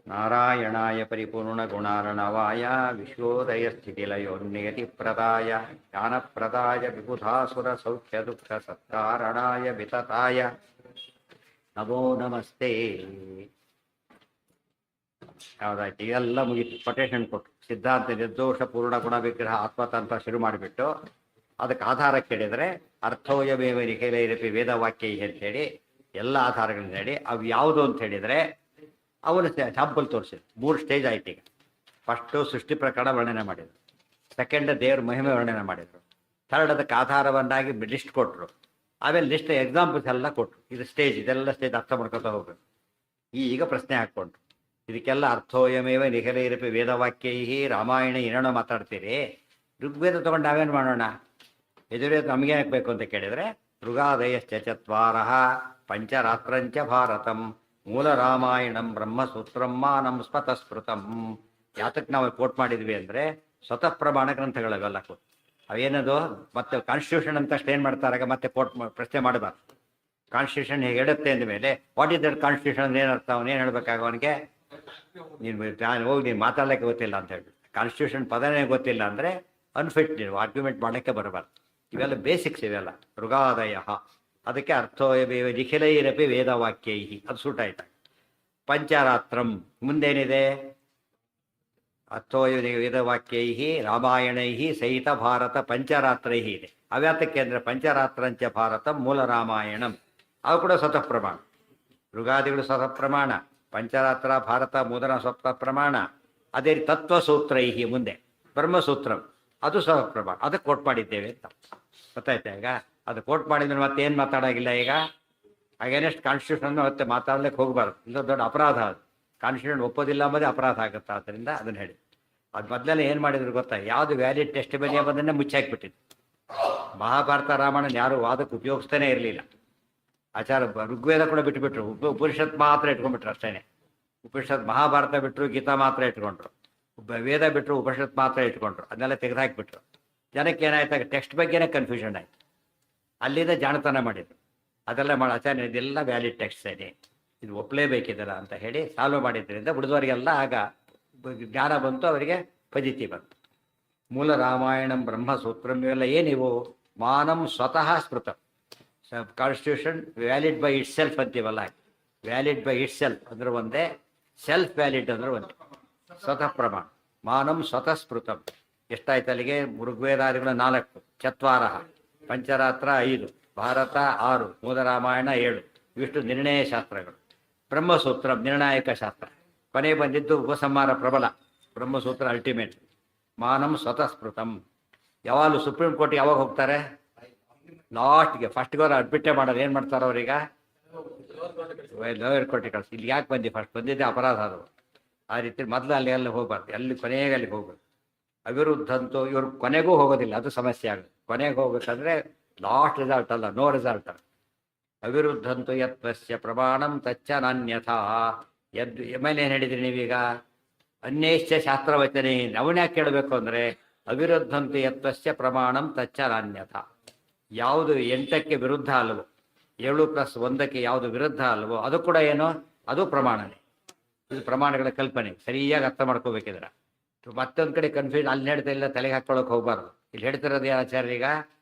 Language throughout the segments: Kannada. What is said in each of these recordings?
ನಾರಾಯಣಾಯ ಪರಿಪೂರ್ಣಗುಣಾರ್ಣವಾಯ ವಿಶ್ವೋದಯಸ್ಥಿತಿಲಯೋನ್ನಿಯತಿಪ್ರದಾಯ ಜ್ಞಾನಪ್ರದಾಯ ವಿಬುಧಾಸುರಸೌಖ್ಯದುಃಖಸತ್ಕಾರಣಾಯ ವಿತತಾಯ ನಮೋ ನಮಸ್ತೆ. ಯಾವುದಾಯ್ತು? ಇವೆಲ್ಲ ಮುಗೀತು. ಕೊಟೇಶನ್ ಕೊಟ್ಟು ಸಿದ್ಧಾಂತ ನಿರ್ದೋಷ ಪೂರ್ಣ ಗುಣ ವಿಗ್ರಹ ಆತ್ಮತಂತ್ರ ಶುರು ಮಾಡಿಬಿಟ್ಟು ಅದಕ್ಕೆ ಆಧಾರ ಕೇಳಿದರೆ ಅರ್ಥೋಯಮೇವ ನಿಖಿಲೈರಪಿ ವೇದವಾಕ್ಯ ಅಂತೇಳಿ ಎಲ್ಲ ಆಧಾರಗಳನ್ನ ಹೇಳಿ ಅವು ಯಾವುದು ಅಂತ ಹೇಳಿದರೆ ಅವನು ಸ್ಯಾಂಪಲ್ ತೋರಿಸಿದ್ರು. 3 ಸ್ಟೇಜ್ ಆಯ್ತು. ಈಗ ಫಸ್ಟು ಸೃಷ್ಟಿ ಪ್ರಕರಣ ವರ್ಣನೆ ಮಾಡಿದರು, ಸೆಕೆಂಡ್ ದೇವ್ರ ಮಹಿಮೆ ವರ್ಣನೆ ಮಾಡಿದರು, ಥರ್ಡ್ ಅದಕ್ಕೆ ಆಧಾರವನ್ನಾಗಿ ಲಿಸ್ಟ್ ಕೊಟ್ಟರು, ಆಮೇಲೆ ಲಿಸ್ಟ್ ಎಕ್ಸಾಂಪಲ್ಸ್ ಎಲ್ಲ ಕೊಟ್ಟರು. ಇದು ಸ್ಟೇಜ್, ಇದೆಲ್ಲ ಸ್ಟೇಜ್ ಅರ್ಥ ಮಾಡ್ಕೊತಾ ಹೋಗ್ಬೇಕು. ಈಗ ಪ್ರಶ್ನೆ ಹಾಕ್ಕೊಂಡ್ರು, ಇದಕ್ಕೆಲ್ಲ ಅರ್ಥೋಯಮೇವ ನಿಖಿಲೈರಪಿ ವೇದವಾಕ್ಯೈ ರಾಮಾಯಣ ಏನೇನೋ ಮಾತಾಡ್ತೀರಿ, ಋಗ್ವೇದ ತೊಗೊಂಡು ನಾವೇನು ಮಾಡೋಣ? ಯಜುರ್ವೇದ ನಮಗೆ ಹಾಕಬೇಕು ಅಂತ ಕೇಳಿದರೆ ಋಗಾದಯಶ್ಚ ಚತ್ವಾರ ಪಂಚರಾತ್ರಂಚ ಭಾರತಂ ಮೂಲ ರಾಮಾಯಣಂ ಬ್ರಹ್ಮಸೂತ್ರಂ ಮಾನಂ ಸ್ಮತಸ್ಮೃತಂ. ಯಾತಕ್ಕೆ ನಾವು ಕೋಟ್ ಮಾಡಿದ್ವಿ ಅಂದರೆ ಸ್ವತಃ ಪ್ರಮಾಣ ಗ್ರಂಥಗಳವೆಲ್ಲ ಕೋಟ್. ಅವೇನದು ಮತ್ತೆ ಕಾನ್ಸ್ಟಿಟ್ಯೂಷನ್ ಅಂತ ಅಷ್ಟು ಏನು ಮಾಡ್ತಾರಾಗ ಮತ್ತೆ ಕೋಟ್ ಪ್ರಶ್ನೆ ಮಾಡಬಾರ್ದು. ಕಾನ್ಸ್ಟಿಟ್ಯೂಷನ್ ಹೇಗೆ ಹೇಳುತ್ತೆ ಅಂದಮೇಲೆ ವಾಟ್ ಇಸ್ ದಟ್ ಕಾನ್ಸ್ಟಿಟ್ಯೂಷನ್ ಏನರ್ಥ? ಅವನೇನು ಹೇಳ್ಬೇಕಾಗ ಅವನಿಗೆ ನೀನು ಹೋಗಿ ನೀನು ಮಾತಾಡಲಿಕ್ಕೆ ಗೊತ್ತಿಲ್ಲ ಅಂತ ಹೇಳಿ, ಕಾನ್ಸ್ಟಿಟ್ಯೂಷನ್ ಪದನೇ ಗೊತ್ತಿಲ್ಲ ಅಂದರೆ ಅನ್ಫಿಟ್, ನೀವು ಆರ್ಗ್ಯುಮೆಂಟ್ ಮಾಡೋಕ್ಕೆ ಬರಬಾರ್ದು. ಇವೆಲ್ಲ ಬೇಸಿಕ್ಸ್, ಇವೆಲ್ಲ ಋಗಾದಯ. ಅದಕ್ಕೆ ಅರ್ಥೋಯಮೇವ ನಿಖಿಲೈರಪಿ ವೇದವಾಕ್ಯೈ, ಅದು ಸೂಟ್ ಆಯ್ತು. ಪಂಚರಾತ್ರಂ ಮುಂದೇನಿದೆ? ಅರ್ಥೋಯ ವೇದವಾಕ್ಯೈ ರಾಮಾಯಣೈ ಸಹಿತ ಭಾರತ ಪಂಚರಾತ್ರೈ ಇದೆ. ಅವ್ಯಾತಕ್ಕೆ ಅಂದರೆ ಪಂಚರಾತ್ರಂಚ ಭಾರತ ಮೂಲ ರಾಮಾಯಣಂ, ಅವು ಕೂಡ ಸ್ವತಃ ಪ್ರಮಾಣ. ಋಗಾದಿಗಳು ಸ್ವತಃ ಪ್ರಮಾಣ, ಪಂಚರಾತ್ರ ಭಾರತ ಮೂಲ ಸ್ವತಃ ಪ್ರಮಾಣ. ಅದೇ ತತ್ವಸೂತ್ರೈ ಮುಂದೆ ಬ್ರಹ್ಮಸೂತ್ರಂ, ಅದು ಸ್ವತಃ ಪ್ರಮಾಣ. ಅದಕ್ಕೆ ಕೋಟ್ ಮಾಡಿದ್ದೇವೆ ಅಂತ ಗೊತ್ತಾಯ್ತಾ? ಈಗ ಅದು ಕೋಟ್ ಮಾಡಿದ್ರೆ ಮತ್ತೆ ಏನು ಮಾತಾಡೋಗಿಲ್ಲ. ಈಗ ಅಗೇನೆಸ್ಟ್ ಕಾನ್ಸ್ಟಿಟ್ಯೂಷನ್ ಮತ್ತೆ ಮಾತಾಡ್ಲಿಕ್ಕೆ ಹೋಗಬಾರ್ದು, ಇಲ್ಲ ದೊಡ್ಡ ಅಪರಾಧ. ಅದು ಕಾನ್ಸ್ಟಿಟ್ಯೂಷನ್ ಒಪ್ಪೋದಿಲ್ಲ ಅಂಬೋದೇ ಅಪರಾಧ ಆಗುತ್ತೆ. ಆದ್ದರಿಂದ ಅದನ್ನು ಹೇಳಿ ಅದು ಮೊದಲೇ ಏನು ಮಾಡಿದ್ರು ಗೊತ್ತಾ? ಯಾವುದು ವ್ಯಾಲಿಡ್ ಟೆಸ್ಟ್ ಬೆಲೆ ಎಂಬುದನ್ನೇ ಮುಚ್ಚಾಕ್ಬಿಟ್ಟಿದ್ದು. ಮಹಾಭಾರತ ರಾಮಾಯಣ ಯಾರು ವಾದಕ್ಕೆ ಉಪಯೋಗಿಸ್ತಾನೆ ಇರಲಿಲ್ಲ. ಆಚಾರ ಋಗ್ವೇದ ಕೂಡ ಬಿಟ್ಟುಬಿಟ್ರು, ಉಪನಿಷತ್ ಮಾತ್ರ ಇಟ್ಕೊಂಡ್ಬಿಟ್ರು ಅಷ್ಟೇ. ಉಪನಿಷತ್ ಮಹಾಭಾರತ ಬಿಟ್ಟರು, ಗೀತಾ ಮಾತ್ರ ಇಟ್ಕೊಂಡ್ರು, ವೇದ ಬಿಟ್ಟರು, ಉಪನಿಷತ್ ಮಾತ್ರ ಇಟ್ಕೊಂಡ್ರು, ಅದನ್ನೆಲ್ಲ ತೆಗೆದುಹಾಕಿಬಿಟ್ರು. ಜನಕ್ಕೆ ಏನಾಯ್ತಾಗ ಟೆಕ್ಸ್ಟ್ ಬಗ್ಗೆನೇ ಕನ್ಫ್ಯೂಷನ್ ಆಯಿತು. ಅಲ್ಲಿಂದ ಜಾಣತನ ಮಾಡಿದ್ರು. ಅದೆಲ್ಲ ಮಾಡಿ ಆಚಾರ್ಯ ಇದೆಲ್ಲ ವ್ಯಾಲಿಡ್ ಟೆಕ್ಸ್ಟ್ ಇದೆ, ಇದು ಒಪ್ಪಲೇಬೇಕಿದೆಲ್ಲ ಅಂತ ಹೇಳಿ ಸಾಲ್ವ್ ಮಾಡಿದ್ರಿಂದ ಉಳಿದವರಿಗೆಲ್ಲ ಆಗ ಜ್ಞಾನ ಬಂತು, ಅವರಿಗೆ ಫಜಿತಿ ಬಂತು. ಮೂಲ ರಾಮಾಯಣಂ ಬ್ರಹ್ಮಸೂತ್ರಂ ಇವೆಲ್ಲ ಏನಿವು? ಮಾನಂ ಸ್ವತಃ ಸ್ಮೃತಂ. Constitution valid by itself ಅಂತೀವಲ್ಲ, ವ್ಯಾಲಿಡ್ ಬೈ ಇಟ್ ಸೆಲ್ಫ್ ಅಂದ್ರೆ ಒಂದೇ, ಸೆಲ್ಫ್ ವ್ಯಾಲಿಡ್ ಅಂದ್ರೆ ಒಂದೇ. ಸ್ವತಃ ಪ್ರಮಾಣ ಮಾನಂ ಸ್ವತಃ ಸ್ಮೃತಂ. ಎಷ್ಟಾಯ್ತು ಅಲ್ಲಿಗೆ? ಋಗ್ವೇದಾದಿಗಳು 4, ಚತ್ವಾರ ಪಂಚರಾತ್ರ 5, ಭಾರತ 6, ಮೂಲ ರಾಮಾಯಣ 7, ಇವಿಷ್ಟು ನಿರ್ಣಯ ಶಾಸ್ತ್ರಗಳು. ಬ್ರಹ್ಮಸೂತ್ರ ನಿರ್ಣಾಯಕ ಶಾಸ್ತ್ರ. ಕೊನೆ ಬಂದಿದ್ದು ಉಪಸಂಹಾರ ಪ್ರಬಲ, ಬ್ರಹ್ಮಸೂತ್ರ ಅಲ್ಟಿಮೇಟ್. ಮಾನಂ ಸ್ವತಃ ಸ್ಮೃತಂ. ಯಾವಾಗಲೂ ಸುಪ್ರೀಂ ಕೋರ್ಟ್ಗೆ ಯಾವಾಗ ಹೋಗ್ತಾರೆ? ಲಾಸ್ಟ್ಗೆ. ಫಸ್ಟ್ಗೆ ಅವ್ರು ಅಡ್ಮಿಟ್ಟೇ ಮಾಡೋದು. ಏನು ಮಾಡ್ತಾರೆ ಅವ್ರೀಗ? ಲೋಯರ್ ಕೋರ್ಟಿಗೆ ಕಳಿಸಿ. ಇಲ್ಲಿ ಯಾಕೆ ಬಂದು ಫಸ್ಟ್ ಬಂದಿದ್ದೆ ಅಪರಾಧ ಅದು. ಆ ರೀತಿ ಮೊದಲು ಅಲ್ಲಿ ಹೋಗ್ಬಾರ್ದು, ಅಲ್ಲಿ ಕೊನೆಗೆ ಅಲ್ಲಿ ಹೋಗ್ಬೇಕು. ಅವಿರುದ್ಧ ಅಂತೂ ಇವರು ಕೊನೆಗೂ ಹೋಗೋದಿಲ್ಲ, ಅದು ಸಮಸ್ಯೆ ಆಗುತ್ತೆ. ಕೊನೆಗೆ ಹೋಗ್ಬೇಕಂದ್ರೆ ಲಾಸ್ಟ್ ರಿಸಲ್ಟ್ ಅಲ್ಲ, ನೋ ರಿಸಲ್ಟ್. ಅವಿರುದ್ಧಂತು ಯತ್ವಸ್ಯ ಪ್ರಮಾಣಂ ತಚ್ಚ ನಾನ್ಯಥಾ. ಮೇಲೆ ಏನು ಹೇಳಿದ್ರಿ ನೀವೀಗ? ಅನ್ಯಶ್ಚ ಶಾಸ್ತ್ರವಚನೆ. ಅವನ್ಯಾಕೆ ಕೇಳಬೇಕು ಅಂದರೆ ಅವಿರುದ್ಧಂತು ಯತ್ವಸ್ಯ ಪ್ರಮಾಣಂ ತಚ್ಚ ನಾನ್ಯಥಾ. ಯಾವುದು 8ಕ್ಕೆ ವಿರುದ್ಧ ಅಲ್ವೋ, 7+1ಕ್ಕೆ ಯಾವುದು ವಿರುದ್ಧ ಅಲ್ವೋ ಅದು ಕೂಡ ಏನೋ ಅದು ಪ್ರಮಾಣನೇ. ಇದು ಪ್ರಮಾಣಗಳ ಕಲ್ಪನೆ ಸರಿಯಾಗಿ ಅರ್ಥ ಮಾಡ್ಕೋಬೇಕಿದ್ರೆ. ಮತ್ತೊಂದು ಕಡೆ ಕನ್ಫ್ಯೂಷನ್ ಅಲ್ಲಿ ಹೇಳ್ತಾ ಇಲ್ಲ, ತಲೆಗೆ ಹಾಕ್ಕೊಳ್ಳೋಕೆ ಹೋಗ್ಬಾರ್ದು. ಇಲ್ಲಿ ಹೇಳ್ತಿರೋದು ಏನು ಆಚಾರ್ಯ? ಈಗ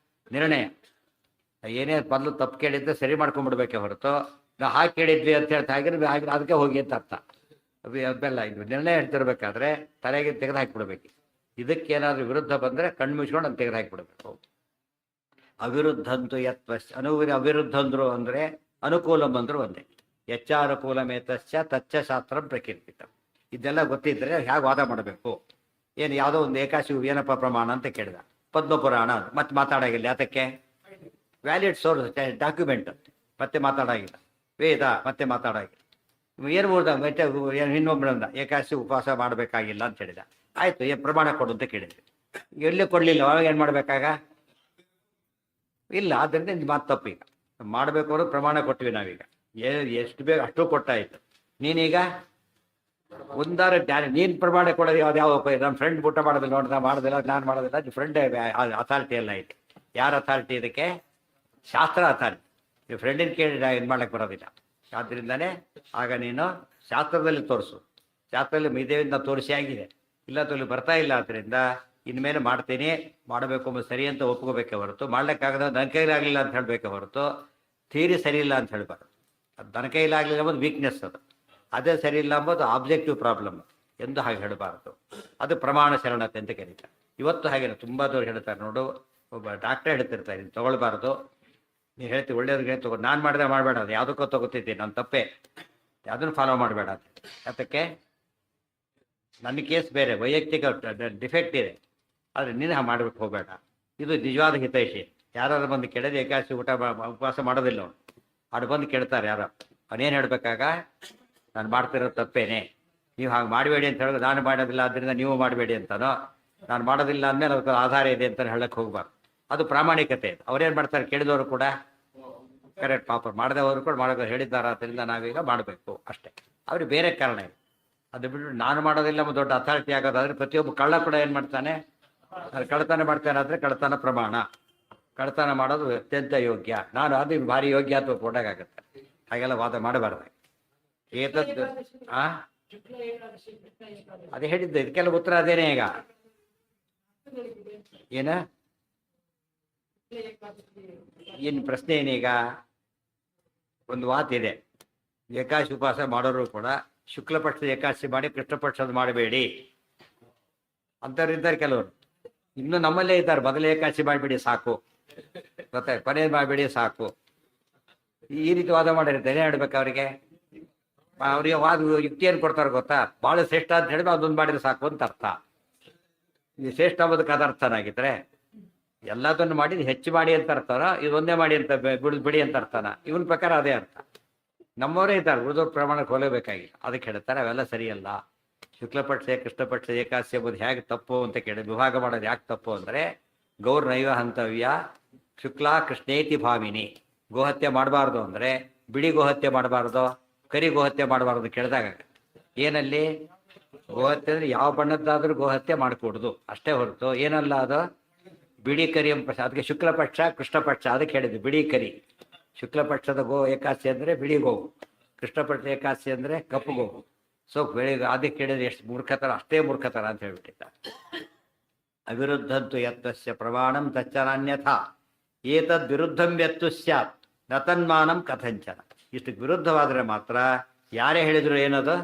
ನಿರ್ಣಯ. ಏನೇ ಮೊದಲು ತಪ್ಪು ಕೇಳಿದ್ರೆ ಸರಿ ಮಾಡ್ಕೊಂಡ್ಬಿಡ್ಬೇಕೆ ಹೊರತು ನಾವು ಹಾಗೆ ಕೇಳಿದ್ವಿ ಅಂತ ಹೇಳ್ತಾ ಹಾಗೆ ಅದಕ್ಕೆ ಹೋಗಿ ಅಂತ ಅರ್ಥ. ಅದೆಲ್ಲ ಇದು ನಿರ್ಣಯ ಹೇಳ್ತಿರ್ಬೇಕಾದ್ರೆ ತಲೆಗೆ ತೆಗೆದು ಹಾಕಿಬಿಡ್ಬೇಕು. ಇದಕ್ಕೇನಾದ್ರೂ ವಿರುದ್ಧ ಬಂದರೆ ಕಣ್ಣು ಮುಚ್ಕೊಂಡು ಅದು ತೆಗೆದು ಹಾಕಿಬಿಡ್ಬೇಕು. ಅವಿರುದ್ಧಂತು ಯತ್ವಶ್ಚ ಅವಿರುದ್ಧ ಅಂದ್ರು ಅಂದರೆ ಅನುಕೂಲಂ ಅಂದ್ರು ಒಂದೇ. ಯಚ್ಚಾನುಕೂಲಮೇತಶ್ಚ ತಚ್ಚ ಶಾಸ್ತ್ರಂ ಪ್ರಕೀರ್ತಿತ. ಇದೆಲ್ಲ ಗೊತ್ತಿದ್ದರೆ ಹೇಗೆ ವಾದ ಮಾಡಬೇಕು? ಏನು ಯಾವುದೋ ಒಂದು ಏಕಾಶಿ ಏನಪ್ಪ ಪ್ರಮಾಣ ಅಂತ ಕೇಳಿದ, ಪದ್ಮಪುರಾಣ ಮತ್ತೆ ಮಾತಾಡೋಗಿಲ್ಲ. ಯಾತಕ್ಕೆ? ವ್ಯಾಲಿಡ್ ಸೋರ್ಸ್ ಡಾಕ್ಯುಮೆಂಟ್, ಮತ್ತೆ ಮಾತಾಡೋಗಿಲ್ಲ. ವೇದ ಮತ್ತೆ ಮಾತಾಡೋಗಿಲ್ಲ. ಏನು ಓದ ಮತ್ತೆ ಇನ್ನೊಬ್ಬರಿಂದ ಏಕಾಶಿ ಉಪವಾಸ ಮಾಡಬೇಕಾಗಿಲ್ಲ ಅಂತ ಹೇಳಿದ. ಆಯಿತು, ಏನು ಪ್ರಮಾಣ ಕೊಡು ಅಂತ ಕೇಳಿದ್ವಿ. ಎಲ್ಲಿ ಕೊಡಲಿಲ್ಲ, ಅವಾಗ ಏನು ಮಾಡಬೇಕಾಗ? ಇಲ್ಲ. ಆದ್ದರಿಂದ ಇದು ಮಾತು ತಪ್ಪು. ಈಗ ಮಾಡಬೇಕು ಅನ್ನೋದು ಪ್ರಮಾಣ ಕೊಟ್ವಿ ನಾವೀಗ. ಎಷ್ಟು ಬೇಗ ಅಷ್ಟು ಕೊಟ್ಟಾಯಿತು. ನೀನೀಗ ಒಂದಾರು ನೀನು ಪ್ರಮಾಣ ಕೊಡೋದು ಯಾವ ನಮ್ಮ ಫ್ರೆಂಡ್ ಊಟ ಮಾಡೋದಿಲ್ಲ, ಮಾಡೋದಿಲ್ಲ, ನಾನು ಮಾಡೋದಿಲ್ಲ, ಫ್ರೆಂಡ್ ಅಥಾರಿಟಿ ಎಲ್ಲ ಐತೆ. ಯಾರ ಅಥಾರಿಟಿ ಇದಕ್ಕೆ? ಶಾಸ್ತ್ರ ಅಥಾರಿಟಿ. ನೀವು ಫ್ರೆಂಡಿನ ಕೇಳಿ ಇದು ಮಾಡ್ಲಿಕ್ಕೆ ಬರೋದಿಲ್ಲ. ಆದ್ದರಿಂದನೇ ಆಗ ನೀನು ಶಾಸ್ತ್ರದಲ್ಲಿ ತೋರಿಸು. ಜಾತಕದಲ್ಲಿ ಮೈದೇವಿಂದ ತೋರಿಸಿ ಆಗಿದೆ, ಇಲ್ಲ ತೋಲಿ ಬರ್ತಾ ಇಲ್ಲ, ಆದ್ದರಿಂದ ಇನ್ಮೇಲೆ ಮಾಡ್ತೀನಿ, ಮಾಡಬೇಕು ಎಂಬುದು ಸರಿ ಅಂತ ಒಪ್ಕೋಬೇಕೆ ಹೊರತು, ಮಾಡ್ಲಿಕ್ಕಾಗದ ನನ್ನ ಕೈಲಾಗಲಿಲ್ಲ ಅಂತ ಹೇಳಬೇಕೆ ಹೊರತು ಥಿಯರಿ ಸರಿ ಇಲ್ಲ ಅಂತ ಹೇಳಬಾರ್ದು. ಅದು ನನ್ನ ಕೈಲಾಗಲಿಲ್ಲ ಎಂಬುದು ವೀಕ್ನೆಸ್, ಅದೇ ಸರಿ ಇಲ್ಲ ಎಂಬುದು ಆಬ್ಜೆಕ್ಟಿವ್ ಪ್ರಾಬ್ಲಮ್ ಎಂದು ಹಾಗೆ ಹೇಳಬಾರ್ದು. ಅದು ಪ್ರಮಾಣ ಶರಣತೆ ಅಂತ ಕರೀತಾರೆ. ಇವತ್ತು ಹಾಗೆ ತುಂಬ ದೂರ ಹೇಳ್ತಾರೆ ನೋಡು, ಒಬ್ಬ ಡಾಕ್ಟ್ರೇ ಹೇಳ್ತಿರ್ತಾರೆ ಇದು ತೊಗೊಳ್ಬಾರ್ದು, ನೀವು ಹೇಳ್ತೀವಿ ಒಳ್ಳೆಯವ್ರಿಗೆ ತಗೋ, ನಾನು ಮಾಡಿದ್ರೆ ಮಾಡಬೇಡ, ಅದು ಯಾವುದಕ್ಕೋ ತೊಗೋತಿದ್ದೀನಿ, ನನ್ನ ತಪ್ಪೇ, ಅದನ್ನು ಫಾಲೋ ಮಾಡಬೇಡ ಅಂತ. ಅದಕ್ಕೆ ನನ್ನ ಕೇಸ್ ಬೇರೆ, ವೈಯಕ್ತಿಕ ಡಿಫೆಕ್ಟ್ ಇದೆ, ಆದರೆ ನೀನು ಮಾಡ್ಬಿಟ್ಟು ಹೋಗಬೇಡ. ಇದು ನಿಜವಾದ ಹಿತೈಷಿ. ಯಾರು ಬಂದು ಕೆಡದೆ ಏಕಾದಶಿ ಊಟ ಉಪವಾಸ ಮಾಡೋದಿಲ್ಲ ಅವನು, ಅವ್ರು ಬಂದು ಕೇಳ್ತಾರೆ ಯಾರೋ, ಅವನೇನು ಹೇಳಬೇಕಾಗ, ನಾನು ಮಾಡ್ತಿರೋದು ತಪ್ಪೇನೆ, ನೀವು ಹಾಗೆ ಮಾಡಬೇಡಿ ಅಂತ ಹೇಳಿದ್ರೆ, ನಾನು ಮಾಡೋದಿಲ್ಲ ಆದ್ದರಿಂದ ನೀವು ಮಾಡಬೇಡಿ ಅಂತನೋ, ನಾನು ಮಾಡೋದಿಲ್ಲ ಅಂದಮೇಲೆ ಅದಕ್ಕೆ ಆಧಾರ ಇದೆ ಅಂತ ಹೇಳಕ್ಕೆ ಹೋಗ್ಬಾರ್ದು. ಅದು ಪ್ರಾಮಾಣಿಕತೆ. ಅವ್ರೇನು ಮಾಡ್ತಾರೆ, ಕೇಳಿದವರು ಕೂಡ ಕರೆಕ್ಟ್, ಪಾಪ ಮಾಡಿದವರು ಕೂಡ ಮಾಡೋದು ಹೇಳಿದ್ದಾರೆ, ಆದ್ದರಿಂದ ನಾವೀಗ ಮಾಡಬೇಕು ಅಷ್ಟೇ. ಅವ್ರಿಗೆ ಬೇರೆ ಕಾರಣ ಇದೆ. ಅದು ಬಿಟ್ಟು ನಾನು ಮಾಡೋದಿಲ್ಲ ದೊಡ್ಡ ಅಥಾರಿಟಿ ಆಗೋದಾದ್ರೆ, ಪ್ರತಿಯೊಬ್ಬ ಕಳ್ಳ ಕೂಡ ಏನು ಮಾಡ್ತಾನೆ, ಅದು ಕಳ್ಳತನ ಮಾಡ್ತಾನೆ ಆದರೆ ಕಳ್ಳತನ ಪ್ರಮಾಣ, ಕಳ್ಳತನ ಮಾಡೋದು ಅತ್ಯಂತ ಯೋಗ್ಯ, ನಾನು ಅದು ಭಾರಿ ಯೋಗ್ಯ ಅಥವಾ ಕೊಡೋಕ್ಕಾಗತ್ತೆ, ಹಾಗೆಲ್ಲ ವಾದ ಮಾಡಬಾರ್ದು. ಏತದ್ದು ಅದೇ ಹೇಳಿದ್ದೆ, ಇದಕ್ಕೆಲ್ಲ ಉತ್ತರ ಅದೇನೇ. ಈಗ ಏನ ಏನು ಪ್ರಶ್ನೆ ಏನೀಗ, ಒಂದು ಮಾತಿದೆ, ಏಕಾದಶಿ ಉಪವಾಸ ಮಾಡೋರು ಕೂಡ ಶುಕ್ಲ ಪಕ್ಷದ ಏಕಾದಶಿ ಮಾಡಿ ಕೃಷ್ಣ ಪಕ್ಷದ ಮಾಡಬೇಡಿ ಅಂತವ್ರಿದ್ದಾರೆ ಕೆಲವರು. ಇನ್ನು ನಮ್ಮಲ್ಲೇ ಇದ್ದಾರೆ, ಮೊದಲೇ ಏಕಾದಶಿ ಮಾಡಿಬಿಡಿ ಸಾಕು, ಗೊತ್ತಾಯ್ತು, ಕೊನೆಯದು ಮಾಡಬೇಡಿ ಸಾಕು, ಈ ರೀತಿ ವಾದ ಮಾಡಿರುತ್ತೆ. ಏನೇ ಹೇಳ್ಬೇಕು ಅವರಿಗೆ ವಾದ ಯುಕ್ತಿ ಏನು ಕೊಡ್ತಾರೆ ಗೊತ್ತಾ, ಭಾಳ ಶ್ರೇಷ್ಠ ಅಂತ ಹೇಳಿದ್ರೆ ಅದೊಂದು ಮಾಡಿದ್ರೆ ಸಾಕು ಅಂತ ಅರ್ಥ. ಈ ಶ್ರೇಷ್ಠ ಅಂಬೋದಕ್ಕೆ ಅದು ಅರ್ಥನಾಗಿದ್ರೆ ಎಲ್ಲದನ್ನು ಮಾಡಿ ಹೆಚ್ಚು ಮಾಡಿ ಅಂತ ಅರ್ಥನ, ಇದೊಂದೇ ಮಾಡಿ ಅಂತ ಬಿಡಿ ಅಂತ ಅರ್ಥನ, ಇವನ ಪ್ರಕಾರ ಅದೇ ಅರ್ಥ. ನಮ್ಮವರೇ ಇದ್ದಾರೆ ಉಳಿದೋರ್ ಪ್ರಮಾಣಕ್ಕೆ ಹೋಗಬೇಕಾಗಿ, ಅದಕ್ಕೆ ಹೇಳ್ತಾರೆ ಅವೆಲ್ಲ ಸರಿಯಲ್ಲ. ಶುಕ್ಲಪಕ್ಷ ಕೃಷ್ಣಪಕ್ಷ ಏಕಾದಶಿ ಎಂಬುದು ಹೇಗೆ ತಪ್ಪು ಅಂತ ಕೇಳಿ ವಿಭಾಗ ಮಾಡೋದು ಯಾಕೆ ತಪ್ಪು ಅಂದರೆ, ಗೌರ್ನೈವ ಹಂತವ್ಯ ಶುಕ್ಲ ಕೃಷ್ಣೇತಿ ಭಾಮಿನಿ. ಗೋಹತ್ಯೆ ಮಾಡಬಾರ್ದು ಅಂದರೆ ಬಿಡಿ ಗೋಹತ್ಯೆ ಮಾಡಬಾರ್ದು, ಕರಿ ಗೋಹತ್ಯೆ ಮಾಡಬಾರ್ದು ಕೇಳಿದಾಗ ಏನಲ್ಲಿ ಗೋಹತ್ಯೆ ಅಂದರೆ ಯಾವ ಬಣ್ಣದ್ದಾದ್ರೂ ಗೋಹತ್ಯೆ ಮಾಡಿಕೊಡುದು ಅಷ್ಟೇ ಹೊರತು ಏನಲ್ಲ ಅದು ಬಿಡಿ ಕರಿ ಎಂಬ. ಅದಕ್ಕೆ ಶುಕ್ಲಪಕ್ಷ ಕೃಷ್ಣಪಕ್ಷ ಅದಕ್ಕೆ ಹೇಳಿದ್ವಿ, ಬಿಡಿ ಕರಿ. ಶುಕ್ಲಪಕ್ಷದ ಏಕಾದಶಿ ಅಂದರೆ ಬಿಳಿ ಗೋವು, ಕೃಷ್ಣಪಕ್ಷ ಏಕಾದಶಿ ಅಂದರೆ ಕಪ್ಪು ಗೋವು. ಸೊ ಬೆಳಿಗ್ಗೆ ಅದಕ್ಕೆ ಕೇಳಿದ್ರೆ ಎಷ್ಟು ಮೂರ್ಖತರ, ಅಷ್ಟೇ ಮೂರ್ಖತರ ಅಂತ ಹೇಳ್ಬಿಟ್ಟಿದ್ದ. ಅವಿರುದ್ಧಂತು ಯತ್ತಸ್ಯ ಪ್ರಮಾಣಂ ತಚ್ಚನಾನ್ಯಥಾ ಏತದ್ ವಿರುದ್ಧಂ ಯತ್ತು ಸ್ಯಾತ್ ನತನ್ಮಾನಂ ಕಥಂಚನ. ಇಷ್ಟಕ್ಕೆ ವಿರುದ್ಧವಾದರೆ ಮಾತ್ರ ಯಾರೇ ಹೇಳಿದ್ರು ಏನದು